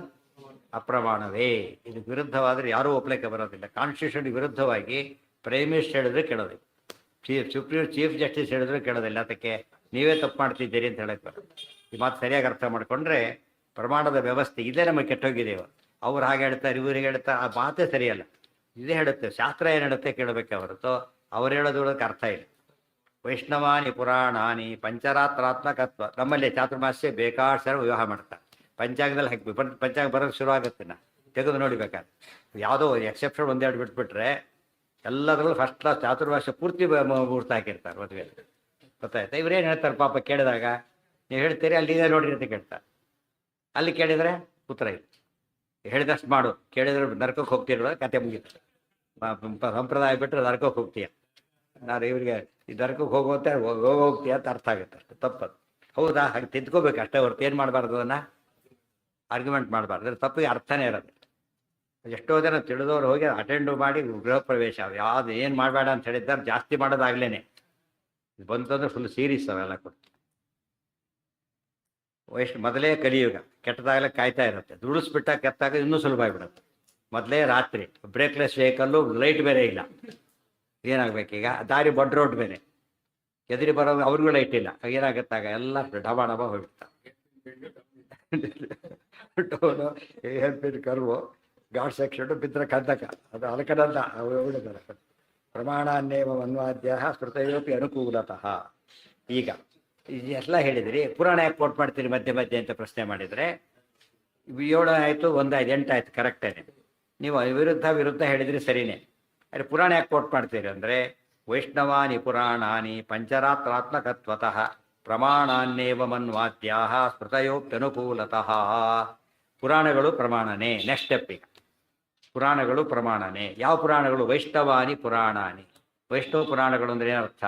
ಅಪ್ರಮಾಣವೇ. ಇದಕ್ಕೆ ವಿರುದ್ಧವಾದರೆ ಯಾರೂ ಒಪ್ಲಿಕ್ಕೆ ಬರೋದಿಲ್ಲ. ಕಾನ್ಸ್ಟಿಟ್ಯೂಷನ್ ವಿರುದ್ಧವಾಗಿ ಪ್ರೈಮ್ ಮಿನಿಸ್ಟರ್ ಹೇಳಿದ್ರೆ ಕೇಳೋದಿಲ್ಲ, ಚೀಫ್ ಜಸ್ಟಿಸ್ ಹೇಳಿದ್ರು ಕೇಳೋದಿಲ್ಲ. ಅದಕ್ಕೆ ನೀವೇ ತಪ್ಪು ಮಾಡ್ತಿದ್ದೀರಿ ಅಂತ ಹೇಳಕ್ಕೆ ಬರೋದು. ಈ ಮಾತು ಸರಿಯಾಗಿ ಅರ್ಥ ಮಾಡ್ಕೊಂಡ್ರೆ ಪ್ರಮಾಣದ ವ್ಯವಸ್ಥೆ ಇದೇ ನಮಗೆ ಕೆಟ್ಟೋಗಿದ್ದೇವೆ. ಅವ್ರು ಹಾಗೆ ಹೇಳ್ತಾರೆ, ಇವ್ರಿಗೆ ಹೇಳ್ತಾರೆ, ಆ ಮಾತೇ ಸರಿಯಲ್ಲ. ಇದೇ ಹೇಳುತ್ತೆ, ಶಾಸ್ತ್ರ ಏನು ಹೇಳುತ್ತೆ ಕೇಳಬೇಕೆ ಹೊರತು ಅವ್ರು ಹೇಳೋದಕ್ಕೆ ಅರ್ಥ ಇಲ್ಲ. ವೈಷ್ಣವಾನಿ ಪುರಾಣಾನಿ ಪಂಚರಾತ್ರಾತ್ಮಕತ್ವ. ನಮ್ಮಲ್ಲಿ ಚಾತುರ್ಮಾಸ್ಯ ಬೇಕಾದ ಸರ್ ವಿವಾಹ ಮಾಡ್ತಾರೆ, ಪಂಚಾಂಗದಲ್ಲಿ ಹಾಕಿ ಪಂಚಾಂಗ ಬರೋದು ಶುರು ಆಗುತ್ತೆ. ನಾ ತೆಗೆದು ನೋಡಿಬೇಕಾದ್ರೆ ಯಾವುದೋ ಎಕ್ಸೆಪ್ಷನ್ ಒಂದೆರಡು ಬಿಟ್ಬಿಟ್ರೆ ಎಲ್ಲದರಲ್ಲೂ ಫಸ್ಟ್ ಕ್ಲಾಸ್ ಚಾತುರ್ಮಾಸ್ಯ ಪೂರ್ತಿ ಮುಹೂರ್ತ ಹಾಕಿರ್ತಾರೆ ಮದುವೆಯಲ್ಲಿ. ಗೊತ್ತಾಯ್ತಾ? ಇವ್ರೇನು ಹೇಳ್ತಾರೆ ಪಾಪ ಕೇಳಿದಾಗ, ನೀವು ಹೇಳ್ತೀರಿ ಅಲ್ಲಿ ಇದೆ ನೋಡ್ರಿ ಅಂತ ಕೇಳ್ತಾರೆ. ಅಲ್ಲಿ ಕೇಳಿದರೆ ಉತ್ತರ ಇಲ್ಲ, ಹೇಳಿದಷ್ಟು ಮಾಡು, ಕೇಳಿದ್ರೆ ನರ್ಕಕ್ಕೆ ಹೋಗ್ತಿರೋ ಕತೆ ಮುಗೀತು. ಸಂಪ್ರದಾಯ ಬಿಟ್ಟರೆ ನರ್ಕಕ್ಕೆ ಹೋಗ್ತೀಯ. ನಾನು ಇವ್ರಿಗೆ ಈ ನರ್ಕಕ್ಕೆ ಹೋಗುವಂತ ಹೋಗ್ತೀಯ ಅಂತ ಅರ್ಥ ಆಗುತ್ತೆ, ಅಷ್ಟು ತಪ್ಪದು. ಹೌದಾ, ಹಾಗೆ ತಿದ್ಕೋಬೇಕು ಅಷ್ಟೇ ಹೊರತು ಏನು ಮಾಡಬಾರ್ದು, ಅದನ್ನು ಆರ್ಗ್ಯುಮೆಂಟ್ ಮಾಡಬಾರ್ದು. ಅದ್ರ ತಪ್ಪಿಗೆ ಅರ್ಥನೇ ಇರೋದು. ಎಷ್ಟೋ ಜನ ತಿಳಿದವ್ರು ಹೋಗಿ ಅಟೆಂಡು ಮಾಡಿ ಗೃಹ ಪ್ರವೇಶ ಯಾವುದು ಏನು ಮಾಡಬೇಡ ಅಂತ ಹೇಳಿದ್ದಾರೆ, ಜಾಸ್ತಿ ಮಾಡೋದಾಗ್ಲೇನೆ ಬಂತಂದ್ರೆ ಫುಲ್ ಸೀರೀಸ್ ಅವೆಲ್ಲ ಕೊಟ್ಟು. ಮೊದಲೇ ಕಲಿಯುಗ, ಕೆಟ್ಟದಾಗಲೇ ಕಾಯ್ತಾ ಇರುತ್ತೆ, ದುಡಿಸ್ಬಿಟ್ಟ ಕೆತ್ತಾಗ ಇನ್ನೂ ಸುಲಭ ಆಗಿಬಿಡುತ್ತೆ. ಮೊದಲೇ ರಾತ್ರಿ ಬ್ರೇಕ್ಲೆಸ್ ವೆಹಿಕಲ್ಲು, ಲೈಟ್ ಬೇರೆ ಇಲ್ಲ, ಏನಾಗಬೇಕೀಗ ದಾರಿ ಬಡ್ ರೋಡ್ ಬೇರೆ, ಎದುರಿ ಬರೋ ಅವ್ರಿಗೂ ಲೈಟ್ ಇಲ್ಲ, ಏನಾಗುತ್ತಾಗ ಎಲ್ಲ ಡಬ ಡಬ ಹೋಗ್ಬಿಡ್ತಾರೆ. ಟೋನು ಕರ್ವು ಗಾಡ್ ಸೆಕ್ಷನ್ ಬಿದ್ದರೆ ಕಂದಕ, ಅದು ಅಲಕನಂದ ಉಳಿದಾರೆ. ಪ್ರಮಾಣಾನ್ನೇವ ಮನ್ವಾದ್ಯ ಸ್ಮೃತಯೋಪಿ ಅನುಕೂಲತಃ. ಈಗ ಎಲ್ಲ ಹೇಳಿದ್ರಿ, ಪುರಾಣ ಯಾಕೆ ಕೋಟ್ ಮಾಡ್ತೀರಿ ಮಧ್ಯೆ ಮಧ್ಯೆ ಅಂತ ಪ್ರಶ್ನೆ ಮಾಡಿದರೆ, 7 ಆಯಿತು 1 ಆಯ್ತು 8 ಆಯ್ತು ಕರೆಕ್ಟೇನೆ. ನೀವು ವಿರುದ್ಧ ಹೇಳಿದ್ರಿ ಸರಿನೇ, ಆದರೆ ಪುರಾಣ ಯಾಕೆ ಕೋಟ್ ಮಾಡ್ತೀರಿ ಅಂದರೆ, ವೈಷ್ಣವಾನಿ ಪುರಾಣಾನಿ ಪಂಚರಾತ್ರಾತ್ಮಕತ್ವತಃ ಪ್ರಮಾಣಾನ್ನೇವ ಮನ್ವಾದ್ಯಾ ಸ್ಮೃತಯೋಪ್ಯನುಕೂಲತಃ. ಪುರಾಣಗಳು ಪ್ರಮಾಣನೇ. ನೆಕ್ಸ್ಟ್ ಸ್ಟೆಪ್, ಈಗ ಪುರಾಣಗಳು ಪ್ರಮಾಣನೇ. ಯಾವ ಪುರಾಣಗಳು? ವೈಷ್ಣವಾನಿ ಪುರಾಣಾನಿ. ವೈಷ್ಣವ ಪುರಾಣಗಳು ಅಂದರೆ ಏನರ್ಥ?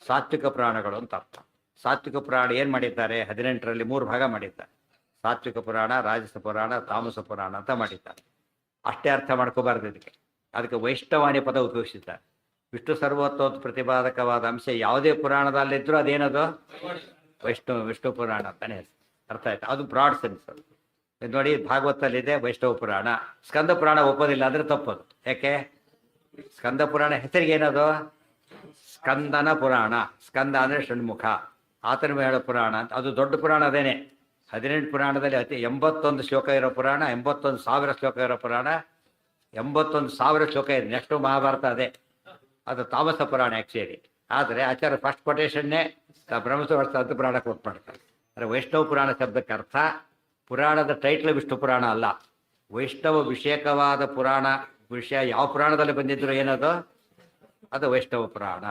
ಸಾತ್ವಿಕ ಪುರಾಣಗಳು ಅಂತ ಅರ್ಥ. ಸಾತ್ವಿಕ ಪುರಾಣ ಏನು ಮಾಡಿದ್ದಾರೆ? 18ರಲ್ಲಿ 3 ಭಾಗ ಮಾಡಿದ್ದಾರೆ. ಸಾತ್ವಿಕ ಪುರಾಣ, ರಾಜಸ ಪುರಾಣ, ತಾಮಸ ಪುರಾಣ ಅಂತ ಮಾಡಿದ್ದಾರೆ. ಅಷ್ಟೇ ಅರ್ಥ ಮಾಡ್ಕೋಬಾರ್ದು ಇದಕ್ಕೆ. ಅದಕ್ಕೆ ವೈಷ್ಣವಾನಿ ಪದ ಉಪಯೋಗಿಸಿದ್ದಾರೆ. ವಿಷ್ಣು ಸರ್ವೋತ್ತಮ ಪ್ರತಿಪಾದಕವಾದ ಅಂಶ ಯಾವುದೇ ಪುರಾಣದಲ್ಲಿದ್ದರೂ ಅದೇನದು ವಿಷ್ಣು ಪುರಾಣ ಅಂತಾನೆ ಅರ್ಥ ಆಯ್ತು. ಅದು ಬ್ರಾಡ್ ಸೆನ್ಸ್. ನೋಡಿ, ಭಾಗವತಲ್ಲಿದೆ ವೈಷ್ಣವ ಪುರಾಣ. ಸ್ಕಂದ ಪುರಾಣ ಒಪ್ಪೋದಿಲ್ಲ ಅಂದರೆ ತಪ್ಪದು. ಯಾಕೆ? ಸ್ಕಂದ ಪುರಾಣ ಹೆಸರಿಗೆ ಏನದು? ಸ್ಕಂದನ ಪುರಾಣ. ಸ್ಕಂದ ಅಂದರೆ ಷಣ್ಮುಖ, ಆತನ ಹೇಳೋ ಪುರಾಣ ಅಂತ. ಅದು ದೊಡ್ಡ ಪುರಾಣ ಅದೇನೆ. 18 ಪುರಾಣದಲ್ಲಿ 81 ಶ್ಲೋಕ ಇರೋ ಪುರಾಣ, 81,000 ಶ್ಲೋಕ ಇರೋ ಪುರಾಣ, 81,000 ಶ್ಲೋಕ ಇದೆ. ನೆಕ್ಸ್ಟು ಮಹಾಭಾರತ ಅದೇ. ಅದು ತಾಮಸ ಪುರಾಣ ಆ್ಯಕ್ಚುಲಿ. ಆದರೆ ಆಚಾರ್ಯ ಫಸ್ಟ್ ಕೊಟೇಶನ್ನೇ ಬ್ರಹ್ಮಸೂತ್ರ ಪುರಾಣ ಕೊಟ್ಟು ಮಾಡ್ತಾರೆ. ಅಂದರೆ ವೈಷ್ಣವ ಪುರಾಣ ಶಬ್ದಕ್ಕೆ ಅರ್ಥ ಪುರಾಣದ ಟೈಟ್ಲ್ ವಿಷ್ಣು ಪುರಾಣ ಅಲ್ಲ, ವೈಷ್ಣವ ವಿಷಯಕವಾದ ಪುರಾಣ. ವಿಷಯ ಯಾವ ಪುರಾಣದಲ್ಲಿ ಬಂದಿದ್ರು ಏನದು? ಅದು ವೈಷ್ಣವ ಪುರಾಣ.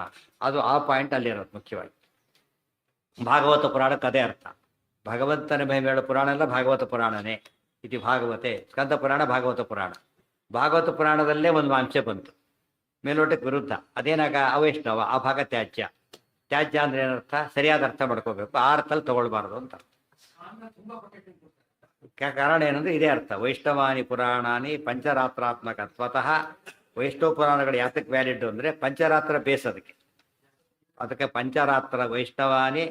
ಅದು ಆ ಪಾಯಿಂಟ್ ಅಲ್ಲಿರೋದು ಮುಖ್ಯವಾಗಿ. ಭಾಗವತ ಪುರಾಣಕ್ಕೆ ಅದೇ ಅರ್ಥ. ಭಗವಂತನ ಮಹಿಮೆ ಹೇಳೋ ಪುರಾಣ ಎಲ್ಲ ಭಾಗವತ ಪುರಾಣನೇ. ಇದು ಭಾಗವತೆ. ಸ್ಕಂದ ಪುರಾಣ ಭಾಗವತ ಪುರಾಣ. ಭಾಗವತ ಪುರಾಣದಲ್ಲೇ ಒಂದು ಅಂಶ ಬಂತು ಮೇಲ್ನೋಟಕ್ಕೆ ವಿರುದ್ಧ. ಅದೇನಾಗ ಅವೈಷ್ಣವ, ಆ ಭಾಗ ತ್ಯಾಜ್ಯ. ತ್ಯಾಜ್ಯ ಅಂದ್ರೆ ಏನರ್ಥ? ಸರಿಯಾದ ಅರ್ಥ ಮಾಡ್ಕೋಬೇಕು, ಆ ಅರ್ಥಲ್ಲಿ ತಗೊಳ್ಬಾರ್ದು ಅಂತ. ಕಾರಣ ಏನಂದ್ರೆ ಇದೇ ಅರ್ಥ. ವೈಷ್ಣವಾನಿ ಪುರಾಣಾನಿ ಪಂಚರಾತ್ರಾತ್ಮಕತ್ವತಃ. ವೈಷ್ಣವ ಪುರಾಣಗಳು ಯಾತಕ್ಕೆ ವ್ಯಾಲಿಡ್ ಅಂದರೆ ಪಂಚರಾತ್ರ ಬೇಸ್ ಅದಕ್ಕೆ. ಅದಕ್ಕೆ ಪಂಚರಾತ್ರ ವೈಷ್ಣವಾನಿ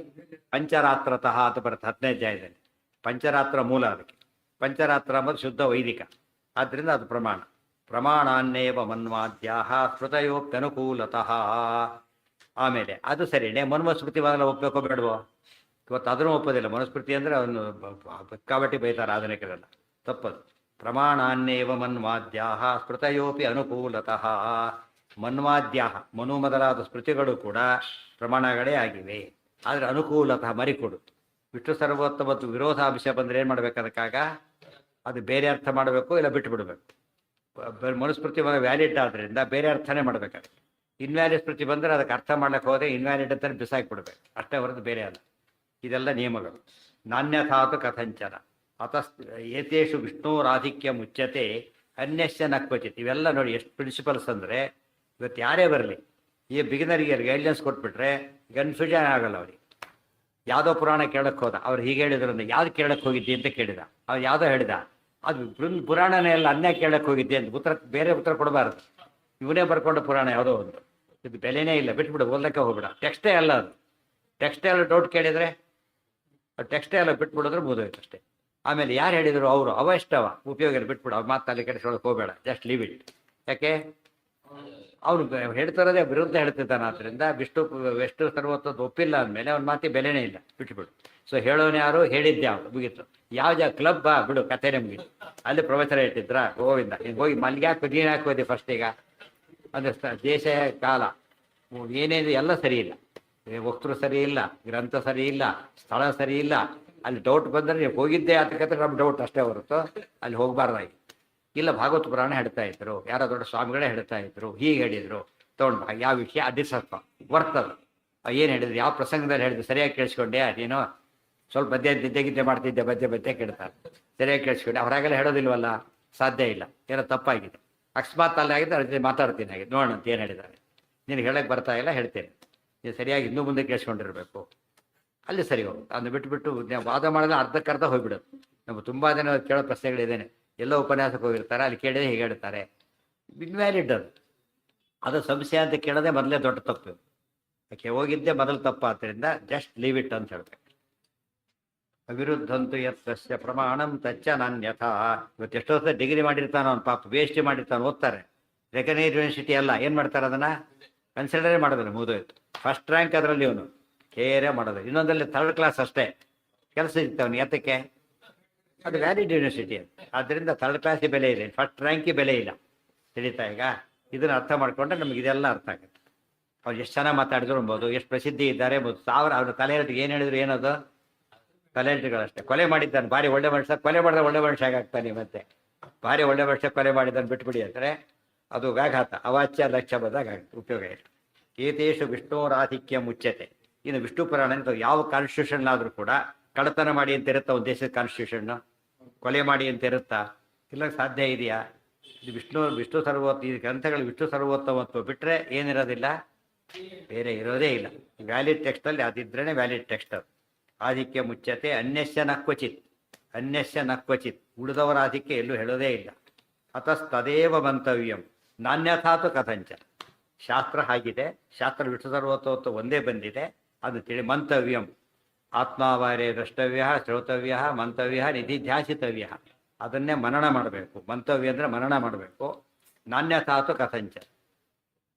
ಪಂಚರಾತ್ರತಃ ಅಂತ ಬರುತ್ತೆ 15ನೇ ಅಧ್ಯಾಯದಲ್ಲಿ. ಪಂಚರಾತ್ರ ಮೂಲ ಅದಕ್ಕೆ. ಪಂಚರಾತ್ರ ಅಂಬುದು ಶುದ್ಧ ವೈದಿಕ. ಆದ್ದರಿಂದ ಅದು ಪ್ರಮಾಣ. ಪ್ರಮಾಣಾನ್ನೇವ ಮನ್ವಾದ್ಯಾಹ ಶ್ರುತಯೋಪ್ಯನುಕೂಲತಃ. ಆಮೇಲೆ ಅದು ಸರಿನೇ. ಮನ್ಮಸ್ಮೃತಿ ಮೊದಲ ಒಪ್ಪಬೇಕೋ ಬೇಡವೋ? ಇವತ್ತು ಅದನ್ನು ಒಪ್ಪೋದಿಲ್ಲ. ಮನುಸ್ಮೃತಿ ಅಂದರೆ ಅವನು ಬಕ್ಕಾಬಟ್ಟಿ ಬೈತಾರೆ ಆಧುನಿಕರೆಲ್ಲ. ತಪ್ಪದು. ಪ್ರಮಾಣಾನ್ನೇವ ಮನ್ವಾದ್ಯಾಹ ಸ್ಮೃತಯೋಪಿ ಅನುಕೂಲತಃ. ಮನ್ವಾದ್ಯಾಹ ಮನು ಮೊದಲಾದ ಸ್ಮೃತಿಗಳು ಕೂಡ ಪ್ರಮಾಣಗಳೇ ಆಗಿವೆ. ಆದರೆ ಅನುಕೂಲತಃ ಮರಿಕೊಡು. ವಿಷ್ಣು ಸರ್ವೋತ್ತಮ ಮತ್ತು ವಿರೋಧಾಂಶ ಬಂದರೆ ಏನು ಮಾಡಬೇಕು? ಅದಕ್ಕಾಗ ಅದು ಬೇರೆ ಅರ್ಥ ಮಾಡಬೇಕು, ಇಲ್ಲ ಬಿಟ್ಟು ಬಿಡಬೇಕು. ಮನುಸ್ಮೃತಿ ವ್ಯಾಲಿಡ್ ಆದ್ದರಿಂದ ಬೇರೆ ಅರ್ಥನೇ ಮಾಡಬೇಕಾಗುತ್ತೆ. ಇನ್ವ್ಯಾಲಿಡ್ ಸ್ಮೃತಿ ಬಂದರೆ ಅದಕ್ಕೆ ಅರ್ಥ ಮಾಡ್ಲಿಕ್ಕೆ ಹೋದರೆ ಇನ್ವ್ಯಾಲಿಡ್ ಅಂತಲೇ ಬಿಸಾಕಿಬಿಡ್ಬೇಕು. ಅಷ್ಟೇ ಹೊರತು ಬೇರೆ ಅಲ್ಲ. ಇದೆಲ್ಲ ನಿಯಮಗಳು. ನಾಣ್ಯಥಾತು ಕಥಂಚನ ಅತಸ್ ಏತೇಷು ವಿಷ್ಣುರಾಧಿಕ್ಯ ಮುಚ್ಚತೆ ಅನ್ಯಸ್ಯ ನ ಕ್ವಚಿತ್. ಇವೆಲ್ಲ ನೋಡಿ ಎಷ್ಟು ಪ್ರಿನ್ಸಿಪಲ್ಸ್ ಅಂದರೆ, ಇವತ್ತು ಯಾರೇ ಬರಲಿ ಈ ಬಿಗಿನರಿಗೆ ಗೈಡ್ಲೈನ್ಸ್ ಕೊಟ್ಬಿಟ್ರೆ ಕನ್ಫ್ಯೂಷನ್ ಆಗಲ್ಲ ಅವ್ರಿಗೆ. ಯಾವುದೋ ಪುರಾಣ ಕೇಳಕ್ಕೆ ಹೋದ, ಅವ್ರು ಹೀಗೆ ಹೇಳಿದ್ರು ಅಂದ್ರೆ ಯಾವ್ದು ಕೇಳಕ್ಕೆ ಹೋಗಿದ್ದಿ ಅಂತ ಕೇಳಿದ. ಅವ್ರು ಯಾವುದೋ ಹೇಳಿದ, ಅದು ಪುರಾಣನೇ ಎಲ್ಲ ಅನ್ಯ ಕೇಳಕ್ಕೆ ಹೋಗಿದ್ದೆ ಅಂತ ಉತ್ತರ ಬೇರೆ ಉತ್ತರ ಕೊಡಬಾರ್ದು. ಇವನೇ ಬರ್ಕೊಂಡ ಪುರಾಣ ಯಾವುದೋ ಒಂದು, ಇದು ಬೆಲೆನೇ ಇಲ್ಲ, ಬಿಟ್ಬಿಡು, ಓದಕ್ಕೆ ಹೋಗ್ಬಿಡ. ಟೆಕ್ಸ್ಟೇ ಅಲ್ಲ ಅದು. ಟೆಕ್ಸ್ಟೇ ಎಲ್ಲ ಡೌಟ್ ಕೇಳಿದರೆ ಟೆಕ್ಸ್ಟೇ ಎಲ್ಲ ಬಿಟ್ಬಿಡಿದ್ರೆ ಮುಗಿದೋಯ್ತು ಅಷ್ಟೇ. ಆಮೇಲೆ ಯಾರು ಹೇಳಿದರು ಅವರು ಅವೈಷ್ಣವ, ಉಪಯೋಗ ಇಲ್ಲ, ಬಿಟ್ಬಿಡು. ಅವ್ರ ಮಾತಲ್ಲಿ ಕೆಡಿಸ್ಕೊಳಕ್ಕೆ ಹೋಗಬೇಡ, ಜಸ್ಟ್ ಲೀವ್ ಇಟ್. ಯಾಕೆ? ಅವನು ಹೇಳ್ತಿರೋದೇ ವಿರುದ್ಧ ಹೇಳ್ತಿದ್ದಾನೆ. ಆದ್ದರಿಂದ ವಿಷ್ಣು ಸರ್ವೋತ್ತದ ಒಪ್ಪಿಲ್ಲ ಅಂದಮೇಲೆ ಅವ್ನ ಮಾತಿ ಬೆಲೆನೇ ಇಲ್ಲ, ಬಿಟ್ಬಿಡು. ಸೊ ಹೇಳೋನು ಯಾರು, ಹೇಳಿದ್ದೆ ಅವ್ರು, ಮುಗೀತು. ಯಾವ ಕ್ಲಬ್ ಬಾ ಬಿಡು, ಕಥೆನೇ ಮುಗೀತು. ಅಲ್ಲಿ ಪ್ರವಚನ ಇಟ್ಟಿದ್ರ ಗೋವಿಂದ, ಹಿಂಗೆ ಹೋಗಿ ಮಲ್ಗೆ ಹಾಕಿ ನೀನು ಹಾಕೋದಿ ಫಸ್ಟ್. ಈಗ ಅಂದರೆ ದೇಶ ಕಾಲ ಏನೇನು ಎಲ್ಲ ಸರಿ ಇಲ್ಲ. ವಕ್ತೃ ಸರಿ ಇಲ್ಲ, ಗ್ರಂಥ ಸರಿ ಇಲ್ಲ, ಸ್ಥಳ ಸರಿ ಇಲ್ಲ. ಅಲ್ಲಿ ಡೌಟ್ ಬಂದರೆ ನೀವು ಹೋಗಿದ್ದೆ ಅದಕ್ಕೆ ನಮ್ಮ ಡೌಟ್ ಅಷ್ಟೇ ಹೊರತು ಅಲ್ಲಿ ಹೋಗಬಾರ್ದಾಗಿ. ಇಲ್ಲ ಭಾಗವತ ಪುರಾಣ ಹೇಳ್ತಾ ಇದ್ರು, ಯಾರೋ ದೊಡ್ಡ ಸ್ವಾಮಿಗಳೇ ಹೇಳ್ತಾ ಇದ್ರು, ಹೀಗೆ ಹೇಳಿದ್ರು, ತೊಗೊಂಡು ಯಾವ ವಿಷಯ ಅದೇ ಸ್ವಲ್ಪ ಬರ್ತದೆ. ಏನು ಹೇಳಿದ್ರು, ಯಾವ ಪ್ರಸಂಗದಲ್ಲಿ ಹೇಳಿದ್ರು, ಸರಿಯಾಗಿ ಕೇಳಿಸ್ಕೊಂಡೆ ನೀನು? ಸ್ವಲ್ಪ ನಿದ್ದೆ ಮಾಡ್ತಿದ್ದೆ, ಮಧ್ಯೆ ಕೇಳ್ತಾರೆ, ಸರಿಯಾಗಿ ಕೇಳಿಸ್ಕೊಂಡೆ. ಅವರಾಗೆಲ್ಲ ಹೇಳೋದಿಲ್ವಲ್ಲ, ಸಾಧ್ಯ ಇಲ್ಲ. ಏನೋ ತಪ್ಪಾಗಿದೆ. ಅಕಸ್ಮಾತ್ ಅಲ್ಲಿ ಆಗಿದ್ದರೆ ಅದ್ರ ಜೊತೆ ಮಾತಾಡ್ತೀನಿ, ಹಾಗೆ ನೋಡೋಣ ಅಂತ ಏನು ಹೇಳಿದ್ದಾರೆ. ನಿನಗೆ ಹೇಳಕ್ಕೆ ಬರ್ತಾ ಇಲ್ಲ, ಹೇಳ್ತೇನೆ, ನೀವು ಸರಿಯಾಗಿ ಇನ್ನೂ ಮುಂದೆ ಕೇಳಿಸ್ಕೊಂಡಿರ್ಬೇಕು. ಅಲ್ಲಿ ಸರಿ ಹೋಗಿ ಅದನ್ನು ಬಿಟ್ಬಿಟ್ಟು ವಾದ ಮಾಡಿದ್ರೆ ಅರ್ಧಕ್ಕರ್ಧ ಹೋಗ್ಬಿಡೋದು. ನಮ್ಮ ತುಂಬ ಜನ ಕೇಳೋ ಪ್ರಶ್ನೆಗಳಿದ್ದೇನೆ. ಎಲ್ಲ ಉಪನ್ಯಾಸಕ್ಕೆ ಹೋಗಿರ್ತಾರೆ, ಅಲ್ಲಿ ಕೇಳಿದ್ರೆ ಹೀಗೆ ಹೇಳ್ತಾರೆ, ಇನ್ವ್ಯಾಲಿಡ್ ಅದು. ಅದು ಸಂಶಯ ಅಂತ ಕೇಳೋದೇ ಮೊದಲೇ ದೊಡ್ಡ ತಪ್ಪು. ಯಾಕೆ ಹೋಗಿದ್ದೆ ಮೊದಲು ತಪ್ಪು. ಆದ್ದರಿಂದ ಜಸ್ಟ್ ಲೀವ್ ಇಟ್ ಅಂತ ಹೇಳ್ಬೇಕು. ಅವಿರುದ್ಧಂತೂ ಯತ್ಸ್ಯ ಪ್ರಮಾಣಂ ತಚ್ಚ ನಾನ್ಯಥಾ. ಇವತ್ತು ಎಷ್ಟೋ ಹೊತ್ತು ಡಿಗ್ರಿ ಮಾಡಿರ್ತಾನೆ ಅವ್ನು, ಪಾಪ ಪಿ ಎಚ್ ಡಿ ಮಾಡಿರ್ತಾನೆ, ಓದ್ತಾರೆ, ರೆಕಗ್ನೈಸ್ಡ್ ಯೂನಿವರ್ಸಿಟಿ ಅಲ್ಲ. ಏನು ಮಾಡ್ತಾರೆ, ಅದನ್ನು ಕನ್ಸಿಡರೇ ಮಾಡೋದಿಲ್ಲ, ಮುಗಿದೋಯ್ತು. ಫಸ್ಟ್ ರ್ಯಾಂಕ್ ಅದರಲ್ಲಿ ಇವನು ಕೇರೇ ಮಾಡೋದು. ಇನ್ನೊಂದಲ್ಲಿ 3rd ಕ್ಲಾಸ್ ಅಷ್ಟೇ ಕೆಲಸ ಇರ್ತವನು. ಯಾತಕ್ಕೆ? ಅದು ವ್ಯಾಲಿಡ್ ಯೂನಿವರ್ಸಿಟಿ ಅಂತ. ಆದ್ದರಿಂದ 3rd ಕ್ಲಾಸಿಗೆ ಬೆಲೆ ಇದೆ, ಫಸ್ಟ್ ರ್ಯಾಂಕಿಗೆ ಬೆಲೆ ಇಲ್ಲ. ತಿಳಿತಾ? ಈಗ ಇದನ್ನು ಅರ್ಥ ಮಾಡಿಕೊಂಡ್ರೆ ನಮಗೆ ಇದೆಲ್ಲ ಅರ್ಥ ಆಗುತ್ತೆ. ಅವ್ರು ಎಷ್ಟು ಚೆನ್ನಾಗಿ ಮಾತಾಡಿದ್ರು ಅನ್ಬೋದು, ಎಷ್ಟು ಪ್ರಸಿದ್ಧಿ ಇದ್ದಾರೆ ಎಂಬುದು. ಅವ್ರ ತಲೆಹರಟಿಗೆ ಏನು ಹೇಳಿದ್ರು, ಏನದು ತಲೆಹರಟಿಗಳಷ್ಟೇ. ಕೊಲೆ ಮಾಡಿದ್ದಾನೆ, ಭಾರಿ ಒಳ್ಳೆ ಮನುಷ್ಯ, ಕೊಲೆ ಮಾಡಿದ ಒಳ್ಳೆ ಮನುಷ್ಯ ಆಗ್ತಾನೆ. ಮತ್ತೆ ಭಾರಿ ಒಳ್ಳೆ ಮನುಷ್ಯ ಕೊಲೆ ಮಾಡಿದ್ದಾನೆ ಬಿಟ್ಬಿಡಿ ಅಂದರೆ ಅದು ವ್ಯಾಘಾತ, ಅವಾಚ್ಯ ಲಕ್ಷ್ಯ ಬಂದಾಗ ಉಪಯೋಗ ಇಲ್ಲ. ಏತೇಷು ವಿಷ್ಣುರಾಧಿಕ್ಯ ಮುಚ್ಚತೆ. ಇನ್ನು ವಿಷ್ಣು ಪುರಾಣ ಅಂತ ಯಾವ ಕಾನ್ಸ್ಟಿಟ್ಯೂಷನ್ ಆದರೂ ಕೂಡ ಕಳ್ಳತನ ಮಾಡಿ ಅಂತ ಇರುತ್ತಾ ಒಂದು ದೇಶದ ಕಾನ್ಸ್ಟಿಟ್ಯೂಷನ್ನು? ಕೊಲೆ ಮಾಡಿ ಅಂತ ಇರುತ್ತಾ? ಇಲ್ಲ, ಸಾಧ್ಯ ಇದೆಯಾ? ಇದು ವಿಷ್ಣು ಸರ್ವೋತ್ತ, ಈ ಗ್ರಂಥಗಳು ವಿಷ್ಣು ಸರ್ವೋತ್ತಮತ್ವ ಬಿಟ್ಟರೆ ಏನಿರೋದಿಲ್ಲ, ಬೇರೆ ಇರೋದೇ ಇಲ್ಲ. ವ್ಯಾಲಿಡ್ ಟೆಕ್ಸ್ಟಲ್ಲಿ ಅದಿದ್ರೇ ವ್ಯಾಲಿಡ್ ಟೆಕ್ಸ್ಟ್ ಅದು. ಆಧಿಕ್ಯ ಮುಚ್ಚತೆ ಅನ್ಯಸ್ಯ ನ ಕ್ವಚಿತ್. ಅನ್ಯಸ್ಯ ನ ಕ್ವಚಿತ್, ಉಳಿದವರಾದಿಕ್ಕೆ ಎಲ್ಲೂ ಹೇಳೋದೇ ಇಲ್ಲ. ಅತಸ್ತದೇವ ಮಂತವ್ಯಂ ನಾನ್ಯಥಾತು ಕಥಂಚ. ಶಾಸ್ತ್ರ ಆಗಿದೆ, ಶಾಸ್ತ್ರ ವಿಷ್ಣು ಒಂದೇ ಬಂದಿದೆ, ಅದು ತಿಳಿ ಮಂತವ್ಯಂ. ಆತ್ಮಾವಾರೇ ದ್ರಷ್ಟವ್ಯ ಶ್ರೋತವ್ಯ ಮಂತವ್ಯ ನಿಧಿಧ್ಯಾಸಿತವ್ಯ. ಅದನ್ನೇ ಮನನ ಮಾಡಬೇಕು. ಮಂತವ್ಯ ಅಂದರೆ ಮನನ ಮಾಡಬೇಕು. ನಾನ್ಯಥಾತು ಕಥಂಚ,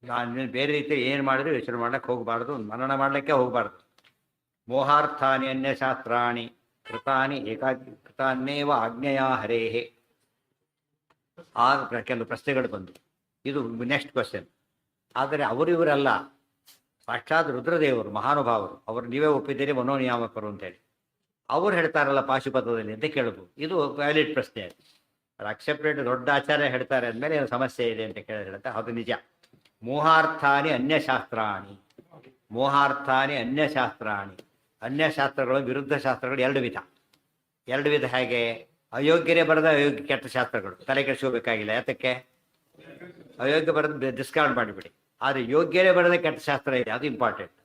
ನಾನು ಬೇರೆ ರೀತಿ ಏನು ಮಾಡಿದ್ರು ಯೋಚನೆ ಮಾಡ್ಲಿಕ್ಕೆ ಹೋಗಬಾರ್ದು, ಮನನ ಮಾಡಲಿಕ್ಕೆ ಹೋಗಬಾರ್ದು. ಮೋಹಾರ್ಥಾನಿ ಅನ್ಯಶಾಸ್ತ್ರಾಣಿ ಕೃತಾನಿ ಕೃತಾನ್ನೇವ ಆಜ್ಞೆಯಾ ಹರೇಹೇ. ಆ ಕೆಲವು ಪ್ರಶ್ನೆಗಳು ಬಂದು, ಇದು ನೆಕ್ಸ್ಟ್ ಕ್ವಶನ್. ಆದರೆ ಇವರಲ್ಲ, ಸಾಕ್ಷಾತ್ ರುದ್ರದೇವರು ಮಹಾನುಭಾವರು, ಅವರು ನೀವೇ ಒಪ್ಪಿದ್ದೀರಿ ಮನೋನಿಯಾಮಕರು ಅಂತೇಳಿ ಅವ್ರು ಹೇಳ್ತಾರಲ್ಲ ಪಾಶುಪತದಲ್ಲಿ ಅಂತ ಕೇಳಬಹುದು. ಇದು ವ್ಯಾಲಿಡ್ ಪ್ರಶ್ನೆ. ಅದು ಅಕ್ಸೆಪ್ಟೆಡ್, ದೊಡ್ಡ ಆಚಾರ್ಯ ಹೇಳ್ತಾರೆ ಅಂದಮೇಲೆ ಏನು ಸಮಸ್ಯೆ ಇದೆ ಅಂತ ಹೇಳ್ತಾ ಅದು ನಿಜ. ಮೋಹಾರ್ಥಾನಿ ಅನ್ಯಶಾಸ್ತ್ರಾಣಿ, ಮೋಹಾರ್ಥಾನಿ ಅನ್ಯಶಾಸ್ತ್ರಾಣಿ. ಅನ್ಯಶಾಸ್ತ್ರಗಳು ವಿರುದ್ಧ ಶಾಸ್ತ್ರಗಳು ಎರಡು ವಿಧ. ಹೇಗೆ? ಅಯೋಗ್ಯರೇ ಬರೆದ ಅಯೋಗ್ಯ ಕೆಟ್ಟ ಶಾಸ್ತ್ರಗಳು, ತಲೆ ಕೆಡಿಸ್ಕೋಬೇಕಾಗಿಲ್ಲ. ಯಾತಕ್ಕೆ? ಅಯೋಗ್ಯ ಬರೆದು ಡಿಸ್ಕಾರ್ಡ್ ಮಾಡಿಬಿಡಿ. ಆದರೆ ಯೋಗ್ಯರೇ ಬರೆದ ಕೆಟ್ಟ ಶಾಸ್ತ್ರ ಇದೆ, ಅದು ಇಂಪಾರ್ಟೆಂಟ್.